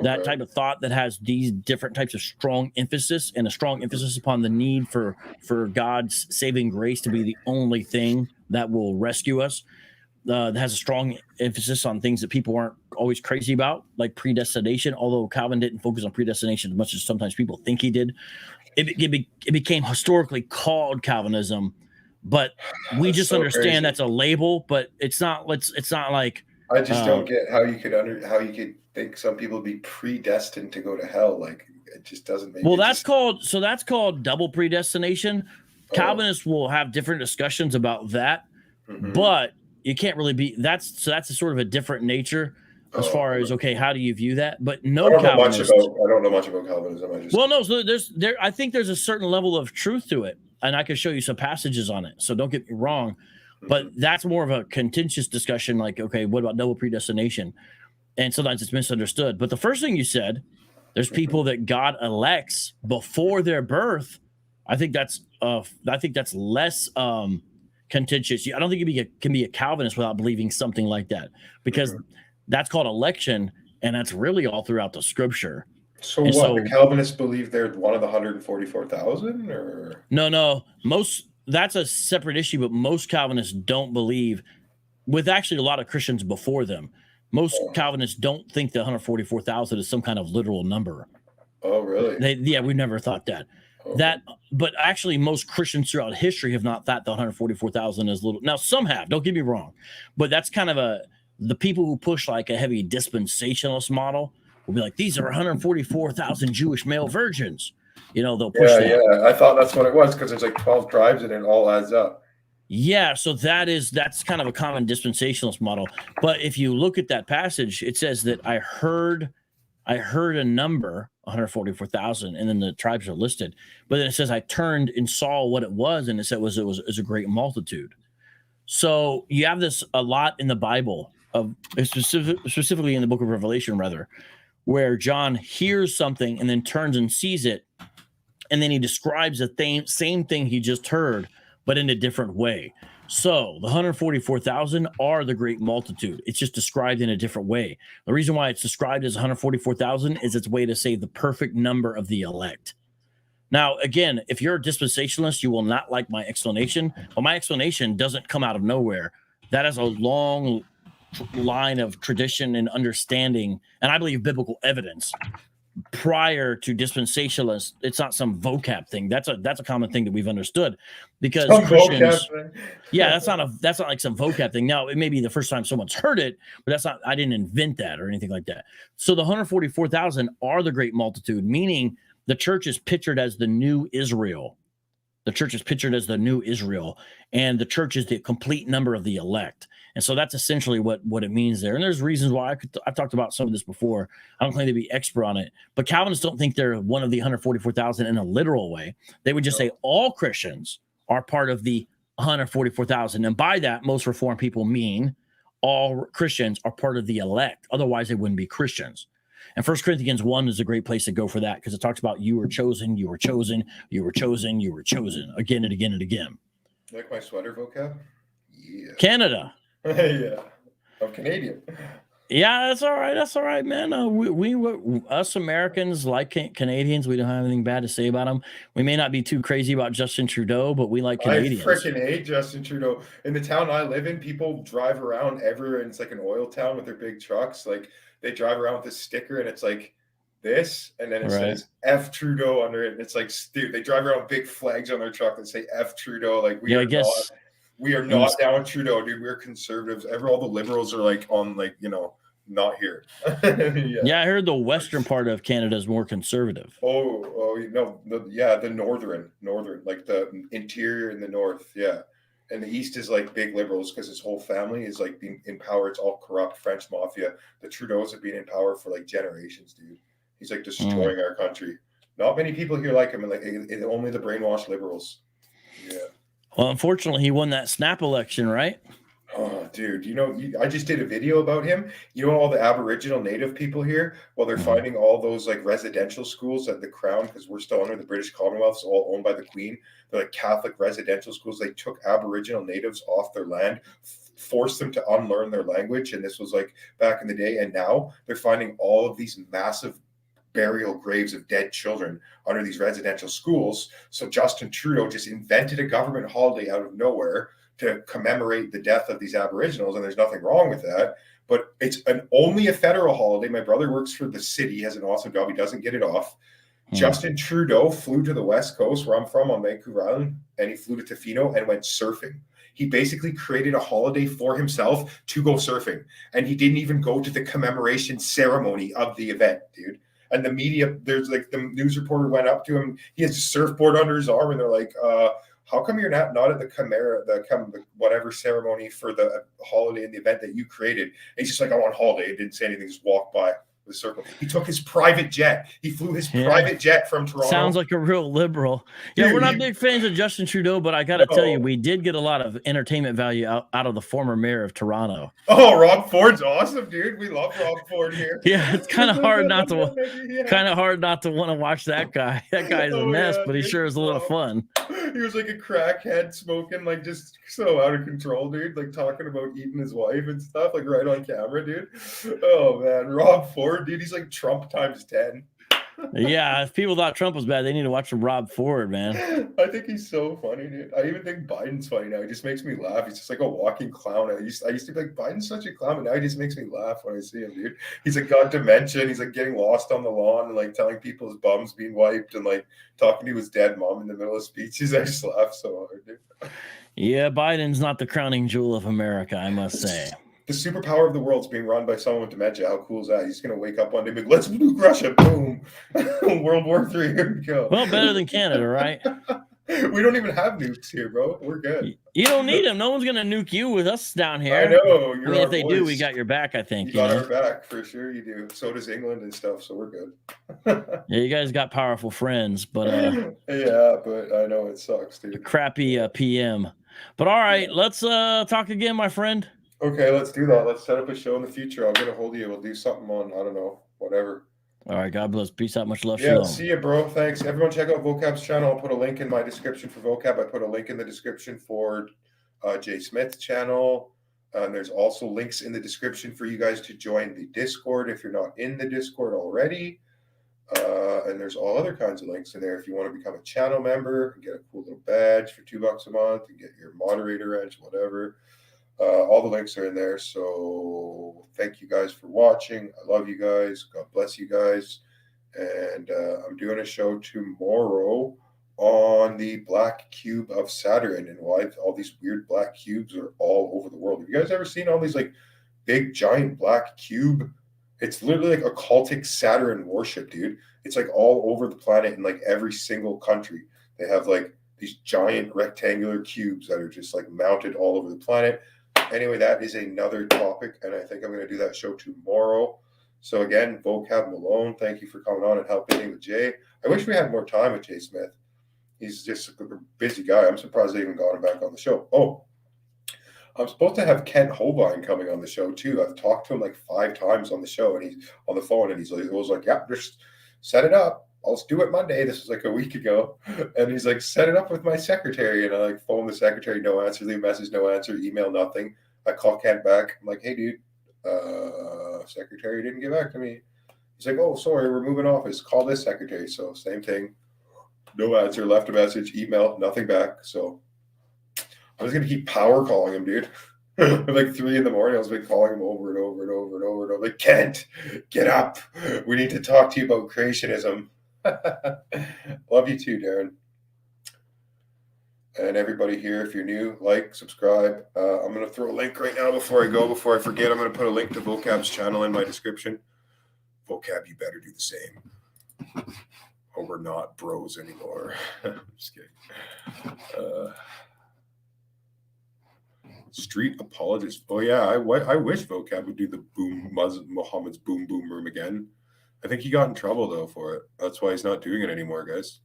that type of thought that has these different types of strong emphasis, and a strong emphasis upon the need for God's saving grace to be the only thing that will rescue us, that has a strong emphasis on things that people aren't always crazy about, like predestination, although Calvin didn't focus on predestination as much as sometimes people think he did. It became historically called Calvinism, but we just understand crazy. That's a label, but it's not like I just don't get how you could think some people be predestined to go to hell. Like, it just doesn't make that's called double predestination. Calvinists will have different discussions about that, but you can't really be that's a sort of a different nature as far as how do you view that? But no, I don't know much about Calvinism. So I think there's a certain level of truth to it, and I can show you some passages on it. So don't get me wrong, but that's more of a contentious discussion. Like, what about double predestination? And sometimes it's misunderstood. But the first thing you said, there's people that God elects before their birth. I think that's less contentious. I don't think you can be a Calvinist without believing something like that, because that's called election, and that's really all throughout the scripture. So the Calvinists believe they're one of the 144,000, or no? That's a separate issue, but most Calvinists don't believe, with actually a lot of Christians before them. Most Calvinists don't think the 144,000 is some kind of literal number. Oh, really? We've never thought that. But actually, most Christians throughout history have not thought the 144,000 is little. Now, some have. Don't get me wrong, but that's kind of the people who push like a heavy dispensationalist model will be like, these are 144,000 Jewish male virgins. They'll push that. Yeah. I thought that's what it was, because there's like 12 tribes and it all adds up. Yeah, so that's kind of a common dispensationalist model. But if you look at that passage, it says that I heard a number, 144,000, and then the tribes are listed. But then it says I turned and saw what it was, and it said it was a great multitude. So you have this a lot in the Bible, specifically in the book of Revelation, rather, where John hears something and then turns and sees it, and then he describes the same thing he just heard, but in a different way. So the 144,000 are the great multitude. It's just described in a different way. The reason why it's described as 144,000 is its way to say the perfect number of the elect. Now, again, if you're a dispensationalist, you will not like my explanation. But my explanation doesn't come out of nowhere. That is a long line of tradition and understanding, and I believe biblical evidence prior to dispensationalists. It's not some vocab thing. That's a common thing that we've understood, because Christians, that's not like some vocab thing. Now, it may be the first time someone's heard it, but I didn't invent that or anything like that. So the 144,000 are the great multitude, meaning the church is pictured as the new Israel. The church is pictured as the new Israel, and the church is the complete number of the elect. And so that's essentially what it means there. And there's reasons why I've talked about some of this before. I don't claim to be expert on it, but Calvinists don't think they're one of the 144,000 in a literal way. They would just say all Christians are part of the 144,000. And by that, most Reformed people mean all Christians are part of the elect. Otherwise, they wouldn't be Christians. And 1 Corinthians 1 is a great place to go for that, because it talks about you were chosen, you were chosen, you were chosen, you were chosen, again and again and again. Like my sweater, Vocab? Yeah. Canada. Yeah. I'm Canadian. Yeah, that's all right. That's all right, man. We us Americans, like Canadians, we don't have anything bad to say about them. We may not be too crazy about Justin Trudeau, but we like Canadians. I freaking hate Justin Trudeau. In the town I live in, people drive around everywhere, and it's like an oil town with their big trucks. Like, they drive around with this sticker, and it's like this, and then it says F Trudeau under it. And it's like, dude, they drive around with big flags on their truck that say F Trudeau. Like, we are not down with Trudeau, dude. We're conservatives. All the liberals are like on, like, you know, not here. Yeah, I heard the western part of Canada is more conservative. The northern, like the interior and the north, yeah. And the east is like big liberals, because his whole family is like being in power. It's all corrupt French mafia. The Trudeaus have been in power for like generations, dude. He's like destroying our country. Not many people here like him, and like only the brainwashed liberals. Yeah. Well, unfortunately, he won that snap election, right? Oh, dude, I just did a video about him. You know, all the Aboriginal Native people here, well, they're finding all those like residential schools at the Crown, because we're still under the British Commonwealth, it's all owned by the Queen. They're like Catholic residential schools. They took Aboriginal natives off their land, forced them to unlearn their language. And this was like back in the day. And now they're finding all of these massive burial graves of dead children under these residential schools. So Justin Trudeau just invented a government holiday out of nowhere to commemorate the death of these Aboriginals, and there's nothing wrong with that. But it's only a federal holiday. My brother works for the city, he has an awesome job. He doesn't get it off. Justin Trudeau flew to the West Coast, where I'm from, on Vancouver Island, and he flew to Tofino and went surfing. He basically created a holiday for himself to go surfing, and he didn't even go to the commemoration ceremony of the event, dude. And the media, there's like, the news reporter went up to him. He has a surfboard under his arm, and they're like, how come you're not at the whatever ceremony for the holiday and the event that you created? And he's just like, I'm on holiday. He didn't say anything, just walked by the circle. He took his private jet. He flew his private jet from Toronto. Sounds like a real liberal. Yeah, dude, we're not big fans of Justin Trudeau, but I got to tell you, we did get a lot of entertainment value out of the former mayor of Toronto. Oh, Rob Ford's awesome, dude. We love Rob Ford here. Yeah, it's kind of hard not to want to watch that guy. That guy's a mess, but he sure is a little fun. He was like a crackhead, smoking, like just so out of control, dude. Like talking about eating his wife and stuff, like right on camera, dude. Oh man, Rob Ford, dude, he's like Trump times 10. Yeah, if people thought Trump was bad, they need to watch some Rob Ford, man. I think he's so funny, dude. I even think Biden's funny now. He just makes me laugh. He's just like a walking clown. I used to be like, Biden's such a clown, but now he just makes me laugh when I see him, dude. He's like got dementia. He's like getting lost on the lawn and like telling people his bum's being wiped and like talking to his dead mom in the middle of speeches. I just laugh so hard, dude. Yeah, Biden's not the crowning jewel of America, I must say. The superpower of the world's being run by someone with dementia. How cool is that? He's going to wake up one day and be like, let's nuke Russia. Boom. World War III. Here we go. Well, better than Canada, right? We don't even have nukes here, bro. We're good. You don't need them. No one's going to nuke you with us down here. I know. If they do, we got your back, I think. You got our back, for sure you do. So does England and stuff, so we're good. Yeah, you guys got powerful friends, but... yeah, but I know it sucks, dude. A crappy PM. But all right, let's talk again, my friend. Okay, let's do that. Let's set up a show in the future. I'll get a hold of you. We'll do something on, I don't know, whatever. All right, God bless. Peace out. Much love. Yeah, Shalom. see you, bro. Thanks. Everyone check out Vocab's channel. I'll put a link in my description for Vocab. I put a link in the description for Jay Smith's channel. And there's also links in the description for you guys to join the Discord if you're not in the Discord already. And there's all other kinds of links in there if you want to become a channel member and get a cool little badge for $2 a month and get your moderator edge, whatever. All the links are in there. So thank you guys for watching. I love you guys. God bless you guys. And I'm doing a show tomorrow on the black cube of Saturn and why all these weird black cubes are all over the world. Have you guys ever seen all these like big giant black cube It's literally like occultic Saturn worship, dude. It's like all over the planet in like every single country. They have like these giant rectangular cubes that are just like mounted all over the planet. Anyway, that is another topic, and I think I'm going to do that show tomorrow. So again, Vocab Malone, thank you for coming on and helping me with Jay. I wish we had more time with Jay Smith. He's just a busy guy. I'm surprised they even got him back on the show. Oh, I'm supposed to have Kent Hovind coming on the show too. I've talked to him like 5 times on the show, and he's on the phone, and he was like, "Yeah, just set it up. I'll do it Monday." This was like a week ago, and he's like, "Set it up with my secretary." And I like phone the secretary, no answer, leave a message, no answer, email, nothing. I call Kent back. I'm like, "Hey, dude, secretary didn't get back to me." He's like, "Oh, sorry, we're moving office. Call this secretary." So same thing, no answer, left a message, email, nothing back. So I was gonna keep power calling him, dude. At like 3 a.m, I was like calling him over and over and over and over and over. Like, Kent, get up. We need to talk to you about creationism. Love you too, Darren. And everybody here, if you're new, like, subscribe. I'm gonna throw a link right now before I go. Before I forget, I'm gonna put a link to Vocab's channel in my description. Vocab, you better do the same, or we're not bros anymore. I'm just kidding. Street apologist. Oh yeah, I wish Vocab would do the Muhammad's boom boom room again. I think he got in trouble though for it. That's why he's not doing it anymore, guys.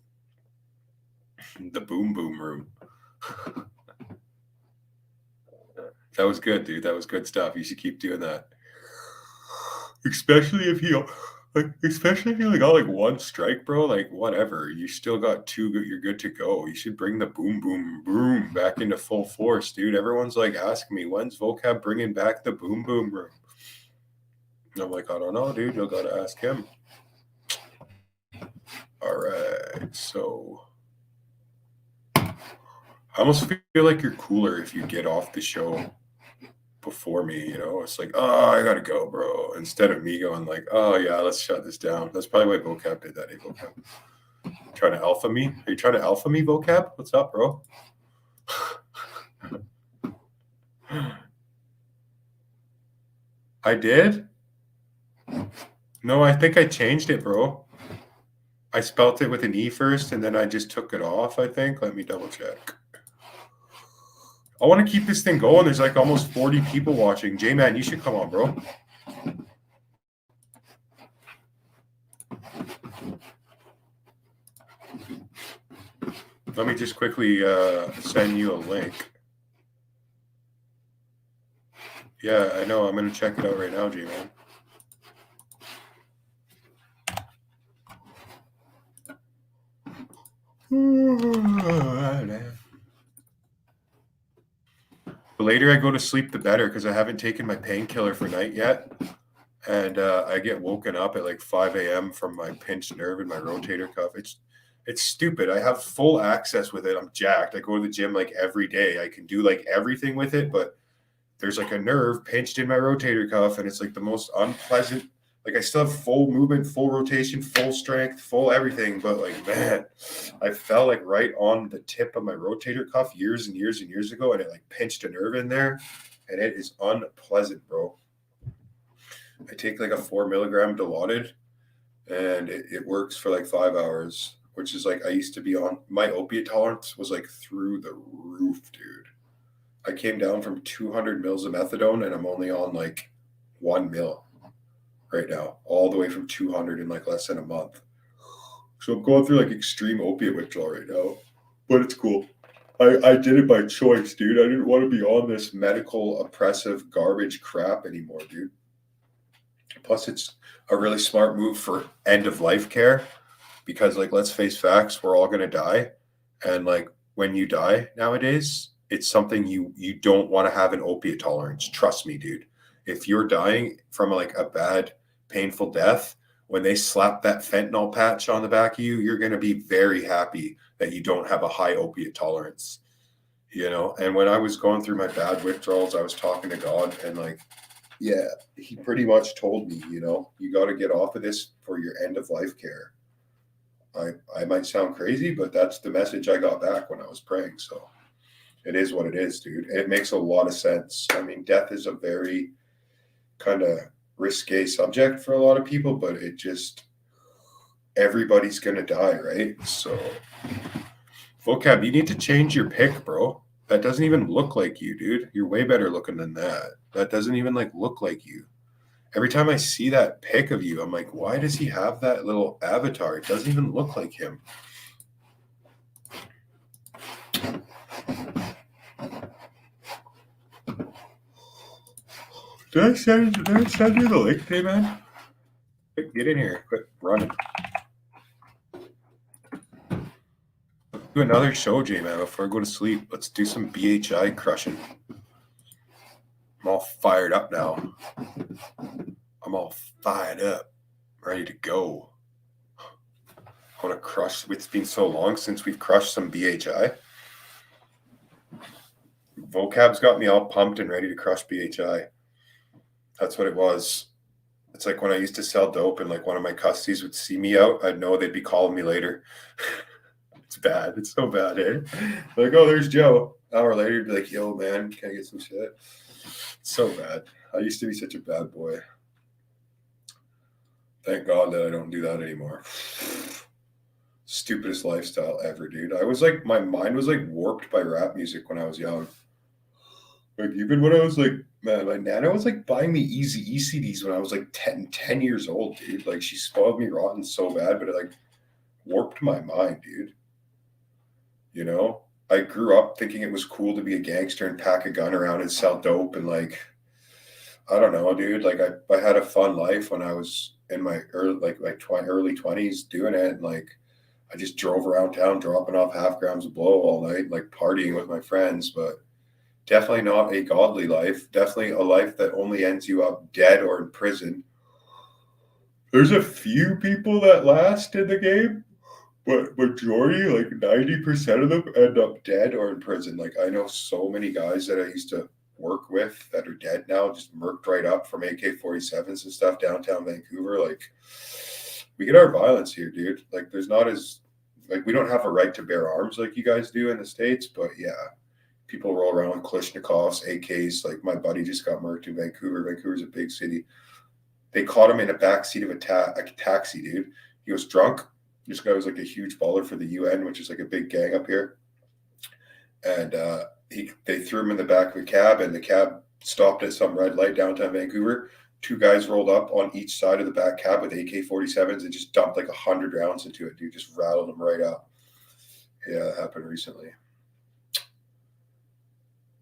The boom boom room. That was good, dude. That was good stuff. You should keep doing that. Especially if you only got like 1 strike, bro. Like whatever. You still got 2 good, you're good to go. You should bring the boom boom boom back into full force, dude. Everyone's like asking me, when's Vocab bringing back the boom boom room? And I'm like, I don't know, dude. You'll gotta ask him. All right, so I almost feel like you're cooler if you get off the show before me, you know. It's like, oh, I gotta go, bro, instead of me going like, oh yeah, let's shut this down. That's probably why Vocab did that. Hey, Vocab, trying to alpha me? Are you trying to alpha me, Vocab? What's up, bro? I did? No, I think I changed it, bro. I spelt it with an E first, and then I just took it off, I think. Let me double check. I want to keep this thing going. There's like almost 40 people watching. J-Man, you should come on, bro. Let me just quickly send you a link. Yeah, I know. I'm going to check it out right now, J-Man. The later I go to sleep, the better, because I haven't taken my painkiller for night yet. And I get woken up at like 5 a.m. from my pinched nerve in my rotator cuff. It's stupid. I have full access with it. I'm jacked. I go to the gym like every day. I can do like everything with it, but there's like a nerve pinched in my rotator cuff, and it's like the most unpleasant. Like I still have full movement, full rotation, full strength, full everything, but like, man, I fell like right on the tip of my rotator cuff years and years and years ago, and it like pinched a nerve in there, and it is unpleasant, bro. I take like a 4 milligram Dilaudid, and it works for like 5 hours, which is like I used to be on. My opiate tolerance was like through the roof, dude. I came down from 200 mils of methadone, and I'm only on like 1 mil right now, all the way from 200 in like less than a month. So I'm going through like extreme opiate withdrawal right now, but it's cool. I did it by choice, dude. I didn't want to be on this medical oppressive garbage crap anymore, dude. Plus, it's a really smart move for end of life care, because like, let's face facts, we're all going to die. And like when you die nowadays, it's something you don't want to have an opiate tolerance. Trust me, dude. If you're dying from like a bad, painful death, when they slap that fentanyl patch on the back of you, you're going to be very happy that you don't have a high opiate tolerance, you know? And when I was going through my bad withdrawals, I was talking to God, and like, yeah, he pretty much told me, you know, you got to get off of this for your end of life care. I might sound crazy, but that's the message I got back when I was praying. So it is what it is, dude. It makes a lot of sense. I mean, death is a very kind of risque subject for a lot of people, but it just, everybody's gonna die, right? So Vocab, you need to change your pick, bro. That doesn't even look like you, dude. You're way better looking than that. That doesn't even like look like you. Every time I see that pic of you, I'm like, why does he have that little avatar? It doesn't even look like him. Did I send you the link today, man? Quick, get in here. Quit running. Let's do another show, J-Man, before I go to sleep. Let's do some BHI crushing. I'm all fired up now. I'm all fired up, ready to go. I want to crush. It's been so long since we've crushed some BHI. Vocab's got me all pumped and ready to crush BHI. That's what it was. It's like when I used to sell dope and like one of my custies would see me out, I'd know they'd be calling me later. It's bad. It's so bad, eh? Like, oh, there's Joe. An hour later, you'd be like, yo, man, can I get some shit? It's so bad. I used to be such a bad boy. Thank God that I don't do that anymore. Stupidest lifestyle ever, dude. I was like, my mind was like warped by rap music when I was young. Like, even when I was like, man, my nana was like buying me Eazy-E CDs when I was like 10 years old, dude. Like, she spoiled me rotten so bad, but it like warped my mind, dude. You know, I grew up thinking it was cool to be a gangster and pack a gun around and sell dope. And like, I don't know, dude. Like, I had a fun life when I was in my early 20s doing it. And like, I just drove around town dropping off half grams of blow all night, like partying with my friends, but definitely not a godly life. Definitely a life that only ends you up dead or in prison. There's a few people that last in the game, but majority, like 90% of them end up dead or in prison. Like, I know so many guys that I used to work with that are dead now, just murked right up from AK-47s and stuff downtown Vancouver. Like, we get our violence here, dude. Like, there's not as, like, we don't have a right to bear arms like you guys do in the States, but yeah, people roll around with Kalashnikovs, AKs. Like, my buddy just got murked in Vancouver. Vancouver's a big city. They caught him in the backseat of a taxi, dude. He was drunk. This guy was like a huge baller for the UN, which is like a big gang up here. And they threw him in the back of a cab, and the cab stopped at some red light downtown Vancouver. Two guys rolled up on each side of the back cab with AK-47s and just dumped like 100 rounds into it, dude. Just rattled them right up. Yeah, that happened recently.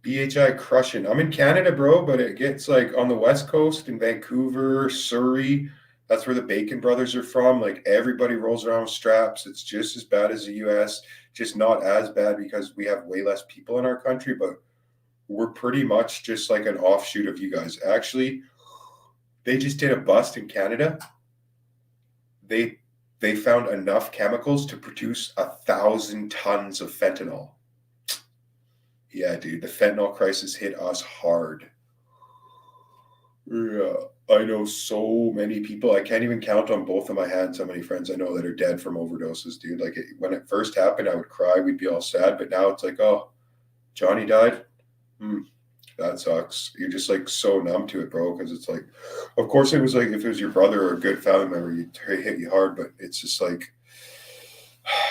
BHI crushing. I'm in Canada, bro, but it gets like on the West Coast in Vancouver, Surrey. That's where the Bacon brothers are from. Like, everybody rolls around with straps. It's just as bad as the US, just not as bad because we have way less people in our country, but we're pretty much just like an offshoot of you guys. Actually, they just did a bust in Canada. They found enough chemicals to produce 1,000 tons of fentanyl. Yeah, dude, the fentanyl crisis hit us hard. Yeah, I know so many people. I can't even count on both of my hands how many friends I know that are dead from overdoses, dude. Like, when it first happened, I would cry. We'd be all sad. But now it's like, oh, Johnny died? That sucks. You're just like so numb to it, bro, because it's like, of course, it was like if it was your brother or a good family member, you'd hit you hard. But it's just like,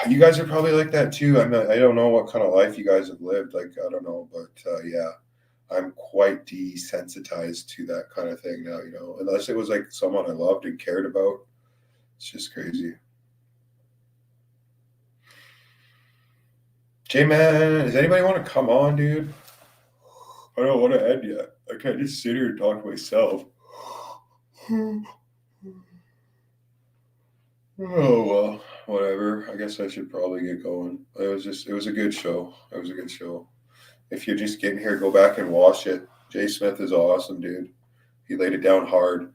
you guys are probably like that too. I don't know what kind of life you guys have lived. Like, I don't know, but yeah, I'm quite desensitized to that kind of thing now, you know, unless it was like someone I loved and cared about. It's just crazy. J-Man, does anybody want to come on, dude? I don't want to end yet. I can't just sit here and talk to myself. Oh, well, whatever. I guess I should probably get going. It was a good show. It was a good show. If you're just getting here, go back and watch it. Jay Smith is awesome, dude. He laid it down hard.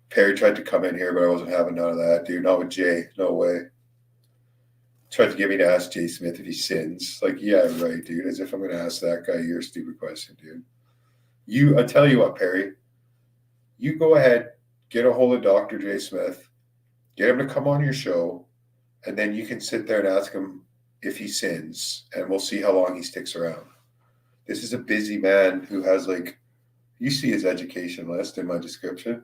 Perry tried to come in here, but I wasn't having none of that, dude. Not with Jay. No way. Tried to get me to ask Jay Smith if he sins. Like, yeah, right, dude. As if I'm going to ask that guy your stupid question, dude. I tell you what, Perry. You go ahead, get a hold of Dr. Jay Smith, get him to come on your show, and then you can sit there and ask him if he sins, and we'll see how long he sticks around. This is a busy man who has, like, you see his education list in my description.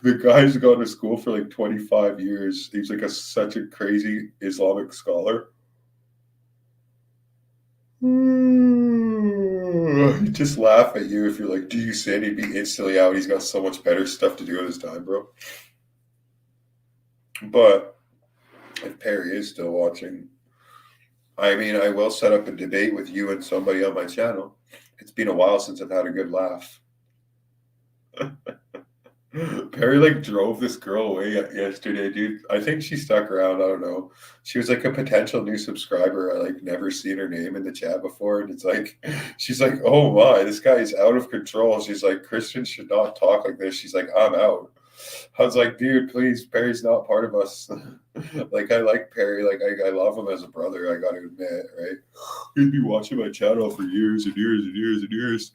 The guy's gone to school for like 25 years. He's like such a crazy Islamic scholar. He'd just laugh at you if you're like, do you sin? He'd be instantly out. He's got so much better stuff to do with his time, bro. But if Perry is still watching, I mean, I will set up a debate with you and somebody on my channel. It's been a while since I've had a good laugh. Perry like drove this girl away yesterday, dude. I think she stuck around. I don't know. She was like a potential new subscriber. I like never seen her name in the chat before. And it's like, she's like, oh my, this guy is out of control. She's like, Christians should not talk like this. She's like, I'm out. I was like, dude, please, Perry's not part of us. Like, I like Perry. Like, I love him as a brother, I got to admit, right? He'd be watching my channel for years and years and years and years.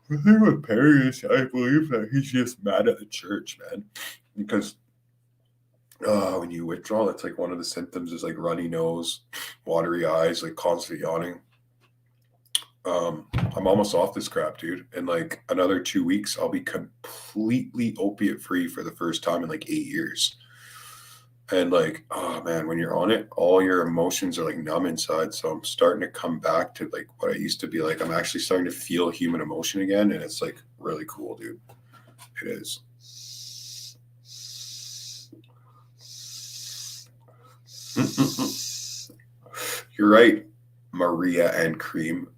The thing with Perry is I believe that he's just mad at the church, man. Because when you withdraw, that's like one of the symptoms is like runny nose, watery eyes, like constant yawning. I'm almost off this crap, dude. In like another 2 weeks, I'll be completely opiate free for the first time in like 8 years. And like, oh man, when you're on it, all your emotions are like numb inside. So I'm starting to come back to like what I used to be like. I'm actually starting to feel human emotion again. And it's like really cool, dude. It is. You're right, Maria and Cream.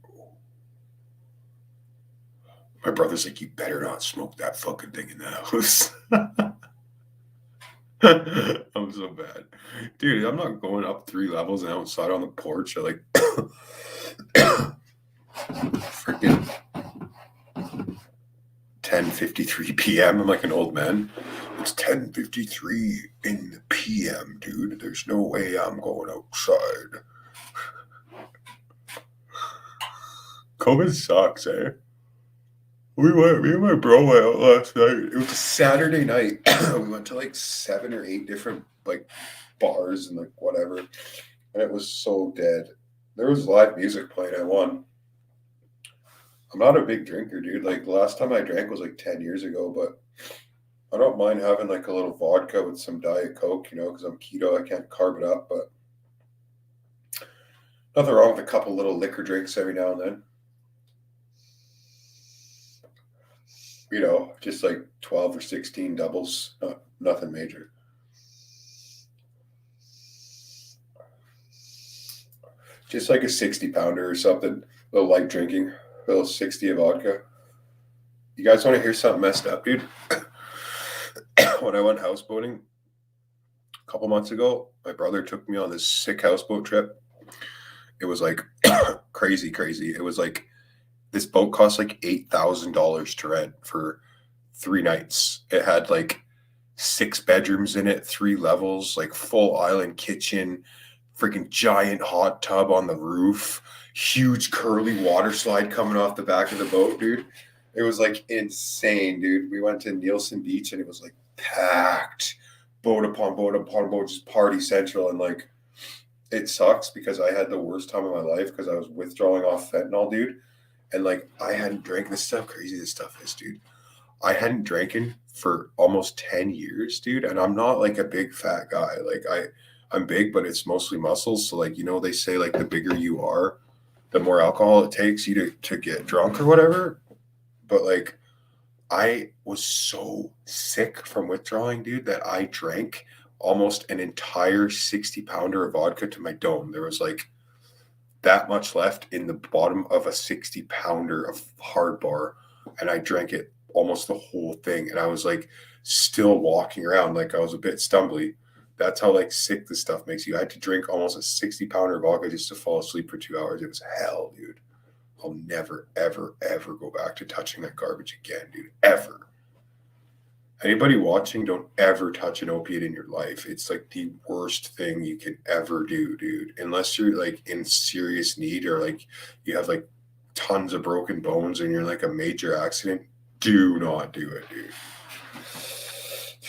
My brother's like, you better not smoke that fucking thing in the house. I'm so bad. Dude, I'm not going up 3 levels and outside on the porch at like freaking 10:53 p.m. I'm like an old man. It's 10:53 in the p.m., dude. There's no way I'm going outside. COVID sucks, eh? Me and my bro went out last night. It was a Saturday night. We went to like 7 or 8 different like bars and like whatever. And it was so dead. There was live music playing at one. I'm not a big drinker, dude. Like the last time I drank was like 10 years ago, but I don't mind having like a little vodka with some Diet Coke, you know, because I'm keto. I can't carb it up, but nothing wrong with a couple little liquor drinks every now and then. You know, just like 12 or 16 doubles, nothing major. Just like a 60 pounder or something, a little light drinking, a little 60 of vodka. You guys want to hear something messed up, dude? When I went houseboating a couple months ago, my brother took me on this sick houseboat trip. It was like crazy. It was like, this boat cost like $8,000 to rent for 3 nights. It had like 6 bedrooms in it, 3 levels, like full island kitchen, freaking giant hot tub on the roof, huge curly water slide coming off the back of the boat, dude. It was like insane, dude. We went to Nielsen Beach and it was like packed, boat upon boat upon boat, just party central. And like, it sucks because I had the worst time of my life because I was withdrawing off fentanyl, dude. And like, I hadn't drank this stuff. Crazy this stuff is, dude. I hadn't drinking for almost 10 years, dude. And I'm not like a big fat guy. Like I'm big, but it's mostly muscles. So like, you know, they say like the bigger you are, the more alcohol it takes you to get drunk or whatever. But like, I was so sick from withdrawing, dude, that I drank almost an entire 60 pounder of vodka to my dome. There was like that much left in the bottom of a 60 pounder of hard bar. And I drank it almost the whole thing. And I was like still walking around like I was a bit stumbly. That's how like sick this stuff makes you. I had to drink almost a 60 pounder of vodka just to fall asleep for 2 hours. It was hell, dude. I'll never, ever, ever go back to touching that garbage again, dude. Ever. Anybody watching, don't ever touch an opiate in your life. It's like the worst thing you can ever do, dude. Unless you're like in serious need or like you have like tons of broken bones and you're like a major accident, do not do it, dude.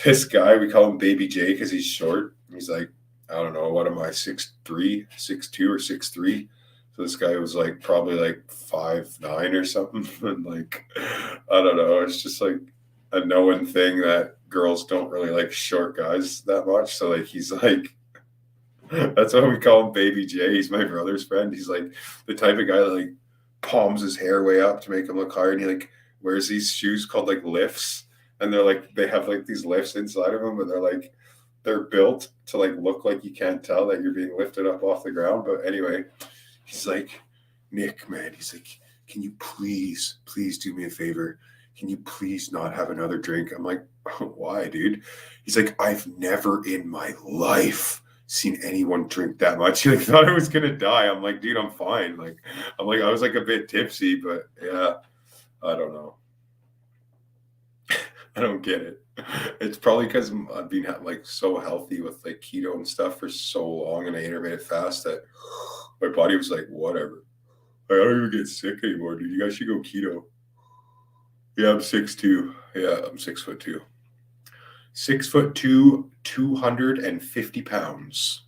This guy, we call him Baby J because he's short. He's like, I don't know, what am I, 6'3", 6'2", or 6'3"? So this guy was like probably like 5'9" or something. And like, I don't know, it's just like a knowing thing that girls don't really like short guys that much. So like he's like, that's why we call him Baby J. He's my brother's friend. He's like the type of guy that like palms his hair way up to make him look higher, and he like wears these shoes called like lifts, and they're like they have like these lifts inside of them, and they're built to like look like you can't tell that you're being lifted up off the ground. But anyway, he's like, Nick, man, he's like, can you please do me a favor? Can you please not have another drink? I'm like, why, dude? He's like, I've never in my life seen anyone drink that much. He like thought I was gonna die. I'm like, dude, I'm fine. Like, I was like a bit tipsy, but yeah, I don't know. I don't get it. It's probably because I've been like so healthy with like keto and stuff for so long, and I intermittent fast that my body was like, whatever. Like, I don't even get sick anymore, dude. You guys should go keto. Yeah, I'm 6'2". Yeah, I'm 6'2". 6'2", 250 pounds.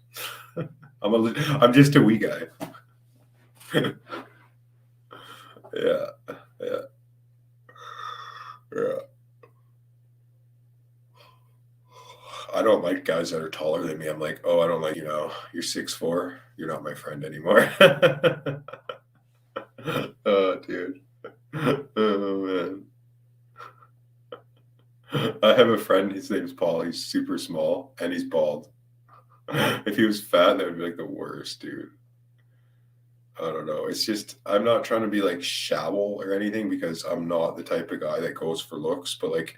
I'm just a wee guy. Yeah. I don't like guys that are taller than me. I'm like, oh, I don't like, you're 6'4". You're not my friend anymore. Oh, dude. Oh, man. I have a friend, his name's Paul. He's super small and he's bald. If he was fat, that would be like the worst, dude. I don't know. It's just, I'm not trying to be like shallow or anything, because I'm not the type of guy that goes for looks. But like,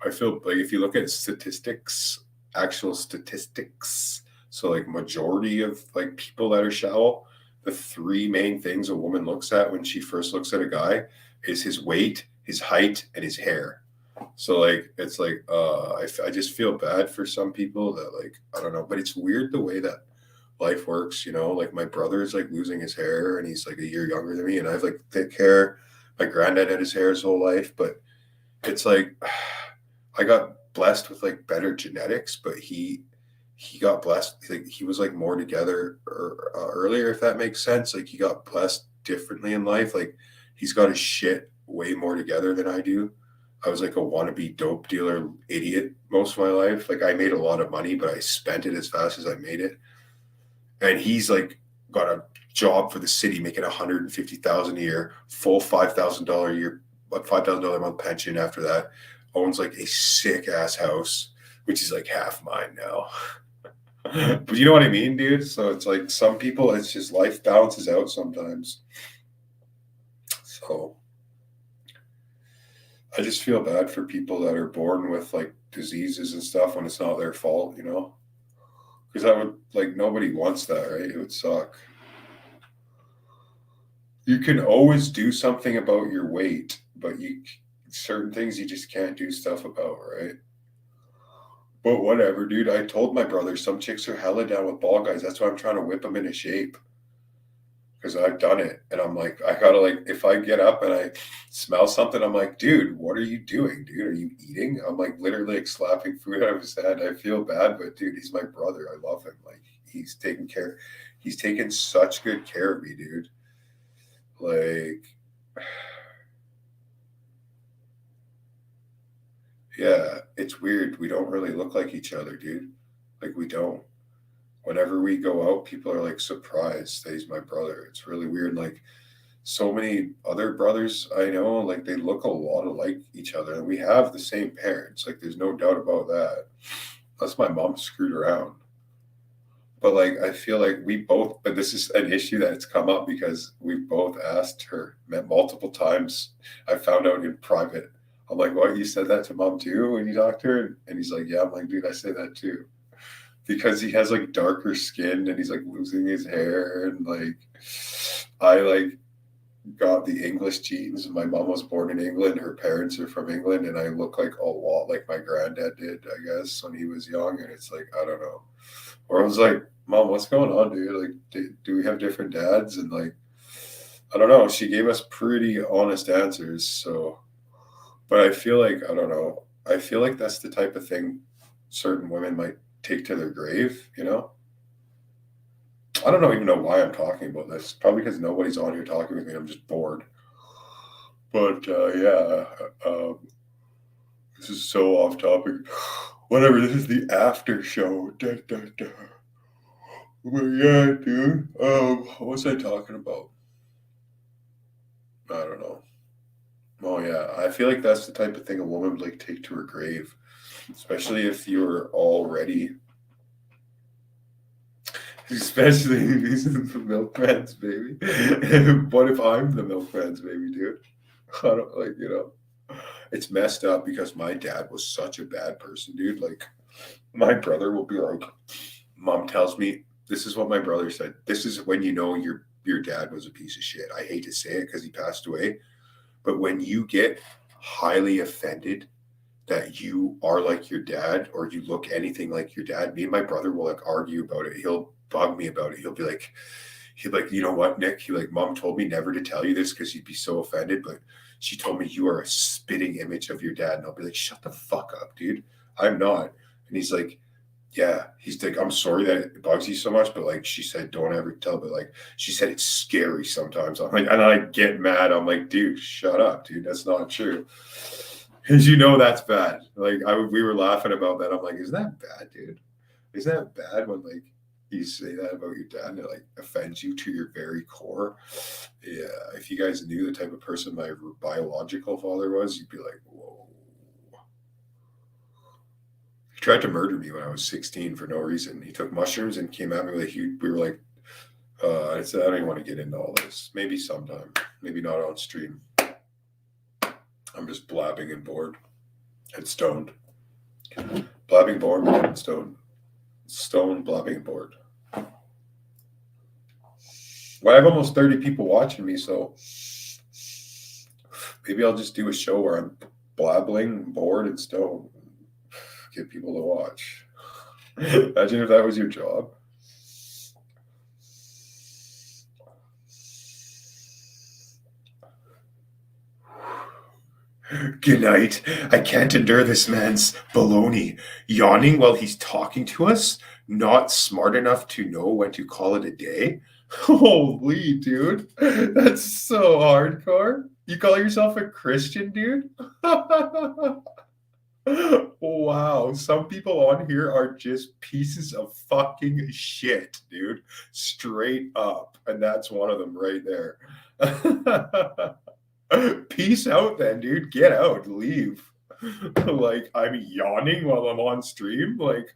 I feel like if you look at statistics, actual statistics, so like majority of like people that are shallow, the three main things a woman looks at when she first looks at a guy is his weight, his height, and his hair. So like, it's like, I just feel bad for some people that like, I don't know, but it's weird the way that life works, like my brother is like losing his hair and he's like a year younger than me, and I have like thick hair. My granddad had his hair his whole life, but it's like, I got blessed with like better genetics, but he got blessed. Like he was like more together earlier, if that makes sense. Like he got blessed differently in life. Like he's got his shit way more together than I do. I was like a wannabe dope dealer idiot most of my life. Like I made a lot of money, but I spent it as fast as I made it. And he's like got a job for the city, making $150,000 a year, full $5,000 a year, like $5,000 a month pension after that. Owns like a sick ass house, which is like half mine now. But you know what I mean, dude? So it's like some people, it's just life balances out sometimes. So I just feel bad for people that are born with like diseases and stuff when it's not their fault, because I would like, nobody wants that, right? It would suck. You can always do something about your weight, but certain things you just can't do stuff about, right? But whatever, dude. I told my brother some chicks are hella down with bald guys. That's why I'm trying to whip them into shape, because I've done it. And I'm like, I gotta like, if I get up and I smell something, I'm like, dude, what are you doing, dude? Are you eating? I'm like literally like slapping food out of his hand. I feel bad, but dude, he's my brother. I love him. Like he's taking such good care of me, dude. Like, yeah, it's weird. We don't really look like each other, dude. Like we don't. Whenever we go out, people are like surprised that he's my brother. It's really weird. Like so many other brothers I know, like they look a lot alike each other, and we have the same parents. Like there's no doubt about that. Unless my mom screwed around. But like, I feel like but this is an issue that's come up because we both asked her, met multiple times. I found out in private. I'm like, what, you said that to mom too when you talked to her? And he's like, yeah. I'm like, dude, I say that too. Because he has like darker skin and he's like losing his hair. And like, I like got the English genes. My mom was born in England. Her parents are from England. And I look like a lot like my granddad did, I guess, when he was young. And it's like, I don't know. Or I was like, Mom, what's going on, dude? Like, do we have different dads? And like, I don't know. She gave us pretty honest answers. So, but I feel like, I don't know. I feel like that's the type of thing certain women might take to their grave, I don't even know why I'm talking about this. Probably because nobody's on here talking with me. I'm just bored. But This is so off topic. Whatever, this is the after show. Da, da, da. But yeah, dude. What was I talking about? I don't know. Oh yeah, I feel like that's the type of thing a woman would like take to her grave, especially if you're already, especially if he's the milkman's baby. What if I'm the milkman's baby, dude? I don't like, it's messed up because my dad was such a bad person, dude. Like, my brother will be like, Mom tells me, this is what my brother said. This is when you know your dad was a piece of shit. I hate to say it because he passed away. But when you get highly offended that you are like your dad or you look anything like your dad, me and my brother will like argue about it. He'll bug me about it. He'll be like, you know what, Nick? Mom told me never to tell you this because you'd be so offended, but she told me you are a spitting image of your dad. And I'll be like, shut the fuck up, dude. I'm not. And he's like, yeah. He's like, I'm sorry that it bugs you so much, but like she said, don't ever tell. But like she said, it's scary sometimes. I'm like, and I get mad. I'm like, dude, shut up, dude. That's not true. Because that's bad. Like we were laughing about that. I'm like, is that bad, dude? Is that bad when like you say that about your dad and it like offends you to your very core? Yeah. If you guys knew the type of person my biological father was, you'd be like, whoa. He tried to murder me when I was 16 for no reason. He took mushrooms and came at me with a huge, we were like, I said, I don't even want to get into all this. Maybe sometime, maybe not on stream. I'm just blabbing and bored and stoned. Blabbing, bored, and stoned. Stoned, blabbing, and bored. Well, I have almost 30 people watching me, so maybe I'll just do a show where I'm blabbling, bored, and stoned. Get people to watch. Imagine if that was your job. Good night. I can't endure this man's baloney. Yawning while he's talking to us? Not smart enough to know when to call it a day? Holy, dude. That's so hardcore. You call yourself a Christian, dude? Wow, some people on here are just pieces of fucking shit, dude. Straight up. And that's one of them right there. Peace out then, dude. Get out. Leave. Like, I'm yawning while I'm on stream. Like,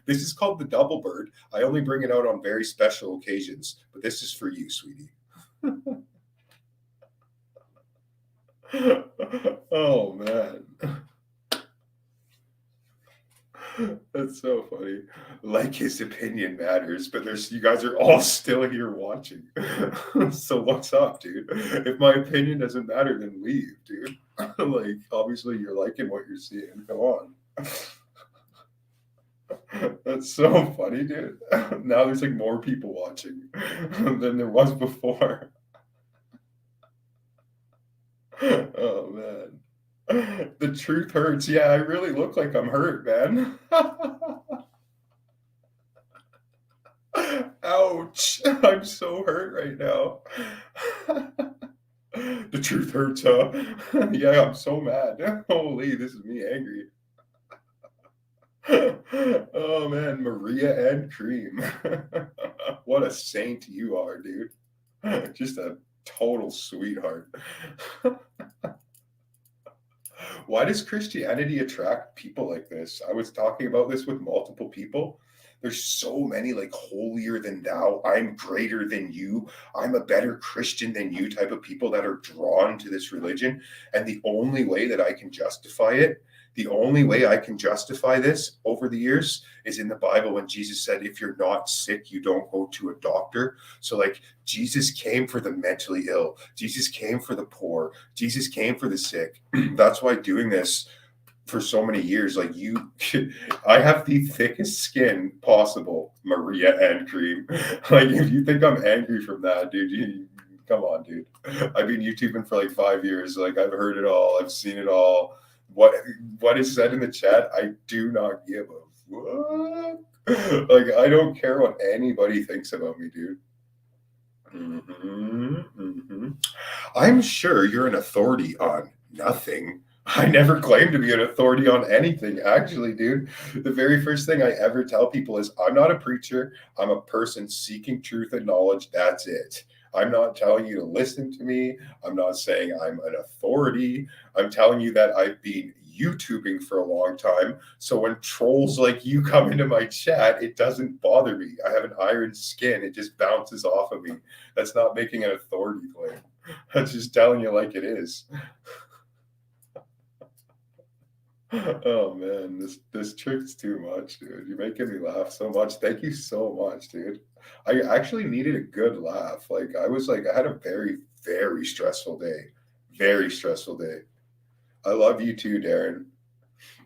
this is called the double bird. I only bring it out on very special occasions, but this is for you, sweetie. Oh, man. That's so funny. Like his opinion matters, but you guys are all still here watching. So what's up, dude? If my opinion doesn't matter, then leave, dude. Like, obviously you're liking what you're seeing. Go on. That's so funny, dude. Now there's like more people watching than there was before. Oh, man. The truth hurts. Yeah, I really look like I'm hurt, man. Ouch. I'm so hurt right now. The truth hurts, huh? Yeah, I'm so mad. Holy, this is me angry. Oh, man. Maria and Cream. What a saint you are, dude. Just a total sweetheart. Why does Christianity attract people like this? I was talking about this with multiple people. There's so many like holier than thou, I'm greater than you, I'm a better Christian than you type of people that are drawn to this religion. And the only way that I can justify it, the only way I can justify this over the years is in the Bible when Jesus said, if you're not sick, you don't go to a doctor. So like Jesus came for the mentally ill. Jesus came for the poor. Jesus came for the sick. That's why doing this for so many years, like I have the thickest skin possible, Maria and Cream. Like if you think I'm angry from that, dude, come on, dude. I've been YouTubing for like 5 years. Like I've heard it all. I've seen it all. What is said in the chat, I do not give a fuck. Like, I don't care what anybody thinks about me, dude. I'm sure you're an authority on nothing. I never claim to be an authority on anything, actually, dude. The very first thing I ever tell people is I'm not a preacher. I'm a person seeking truth and knowledge. That's it. I'm not telling you to listen to me. I'm not saying I'm an authority. I'm telling you that I've been YouTubing for a long time. So when trolls like you come into my chat, it doesn't bother me. I have an iron skin. It just bounces off of me. That's not making an authority claim. That's just telling you like it is. Oh man, this trick's too much, dude. You're making me laugh so much. Thank you so much, dude. I actually needed a good laugh. Like I had a very, very stressful day. Very stressful day. I love you too, Darren.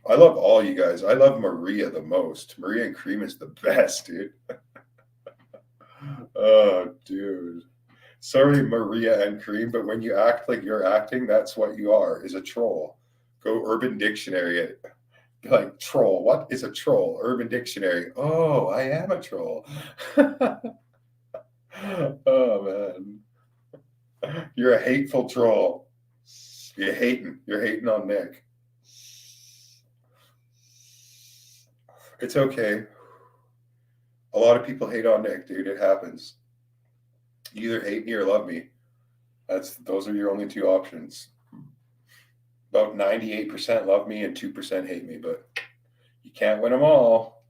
I love all you guys. I love Maria the most. Maria and Cream is the best, dude. Oh, dude. Sorry, Maria and Cream, but when you act like you're acting, that's what you are, is a troll. Go Urban Dictionary it. Be like, troll. What is a troll? Urban Dictionary. Oh, I am a troll. Oh, man. You're a hateful troll. You're hating. You're hating on Nick. It's okay. A lot of people hate on Nick, dude. It happens. You either hate me or love me. Those are your only two options. About 98% love me and 2% hate me, but you can't win them all.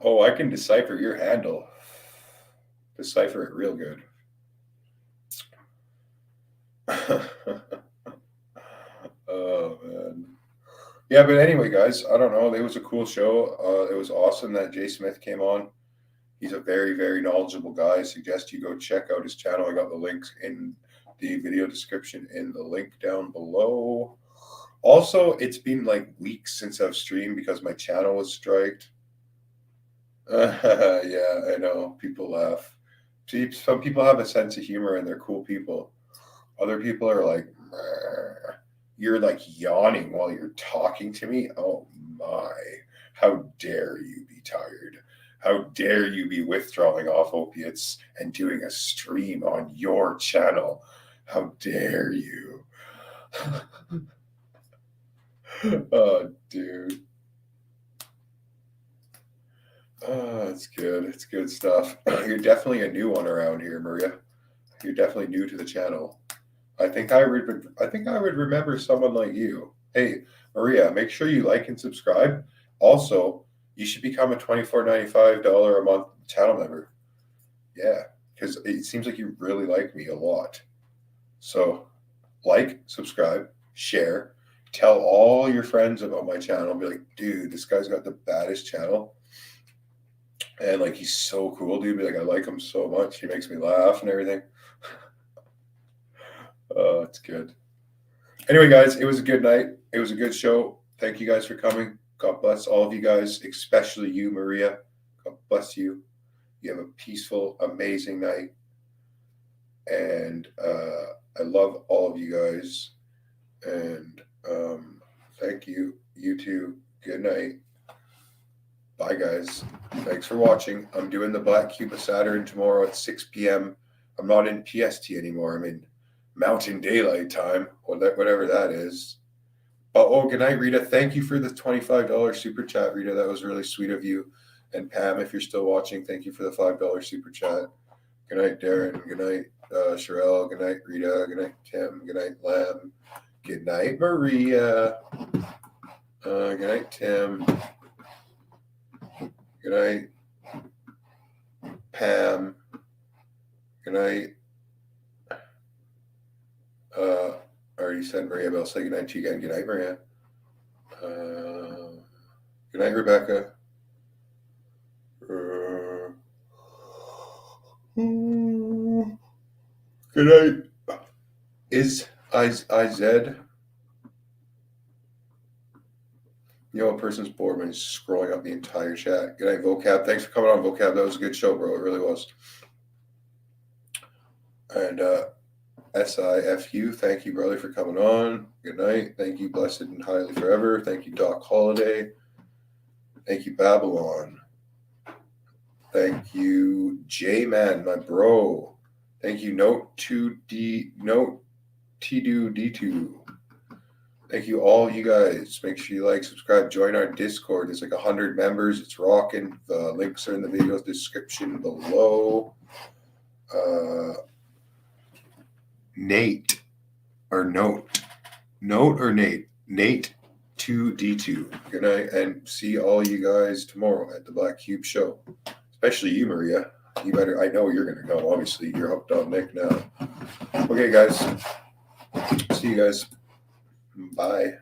Oh, I can decipher your handle. Decipher it real good. Oh, man. Yeah, but anyway, guys, I don't know. It was a cool show. It was awesome that Jay Smith came on. He's a very, very knowledgeable guy. I suggest you go check out his channel. I got the links in the video description in the link down below. Also, it's been like weeks since I've streamed because my channel was striked. Yeah, I know. People laugh. See, some people have a sense of humor and they're cool people. Other people are like, you're like yawning while you're talking to me. Oh my, how dare you be tired? How dare you be withdrawing off opiates and doing a stream on your channel? How dare you? Oh, dude. Oh, it's good. It's good stuff. You're definitely a new one around here, Maria. You're definitely new to the channel. I think I would remember someone like you. Hey, Maria, make sure you like and subscribe. Also, you should become a $24.95 a month channel member. Yeah, because it seems like you really like me a lot. So, like, subscribe, share, tell all your friends about my channel. Be like, dude, this guy's got the baddest channel. And like, he's so cool, dude. Be like, I like him so much. He makes me laugh and everything. Oh, it's good. Anyway, guys, it was a good night. It was a good show. Thank you guys for coming. God bless all of you guys, especially you, Maria. God bless you. You have a peaceful, amazing night. And I love all of you guys. And thank you. You too. Good night. Bye, guys. Thanks for watching. I'm doing the Black Cube of Saturn tomorrow at 6 p.m. I'm not in PST anymore. I'm in Mountain Daylight Time, whatever that is. Oh, good night, Rita. Thank you for the $25 super chat, Rita. That was really sweet of you. And Pam, if you're still watching, thank you for the $5 super chat. Good night, Darren. Good night, Sherelle. Good night, Rita. Good night, Tim. Good night, Lam. Good night, Maria. Good night, Tim. Good night, Pam. Good night. I already said Maria, but I'll say good night to you again. Good night, Maria. Good night, Rebecca. Good night. Is IZ? You know, a person's bored when he's scrolling up the entire chat. Good night, Vocab. Thanks for coming on, Vocab. That was a good show, bro. It really was. And SIFU, thank you, brother, for coming on. Good night. Thank you, Blessed and Highly Forever. Thank you, Doc Holiday. Thank you, Babylon. Thank you, J-Man, my bro. Thank you, Note T2D2. Thank you, all you guys. Make sure you like, subscribe, join our Discord. There's like 100 members. It's rocking. The links are in the video description below. Nate or Note or Nate 2D2. Good night, and see all you guys tomorrow at the Black Cube show. Especially you, Maria. You better. I know you're gonna go. Obviously, you're hooked on Nick now. Okay, guys. See you guys. Bye.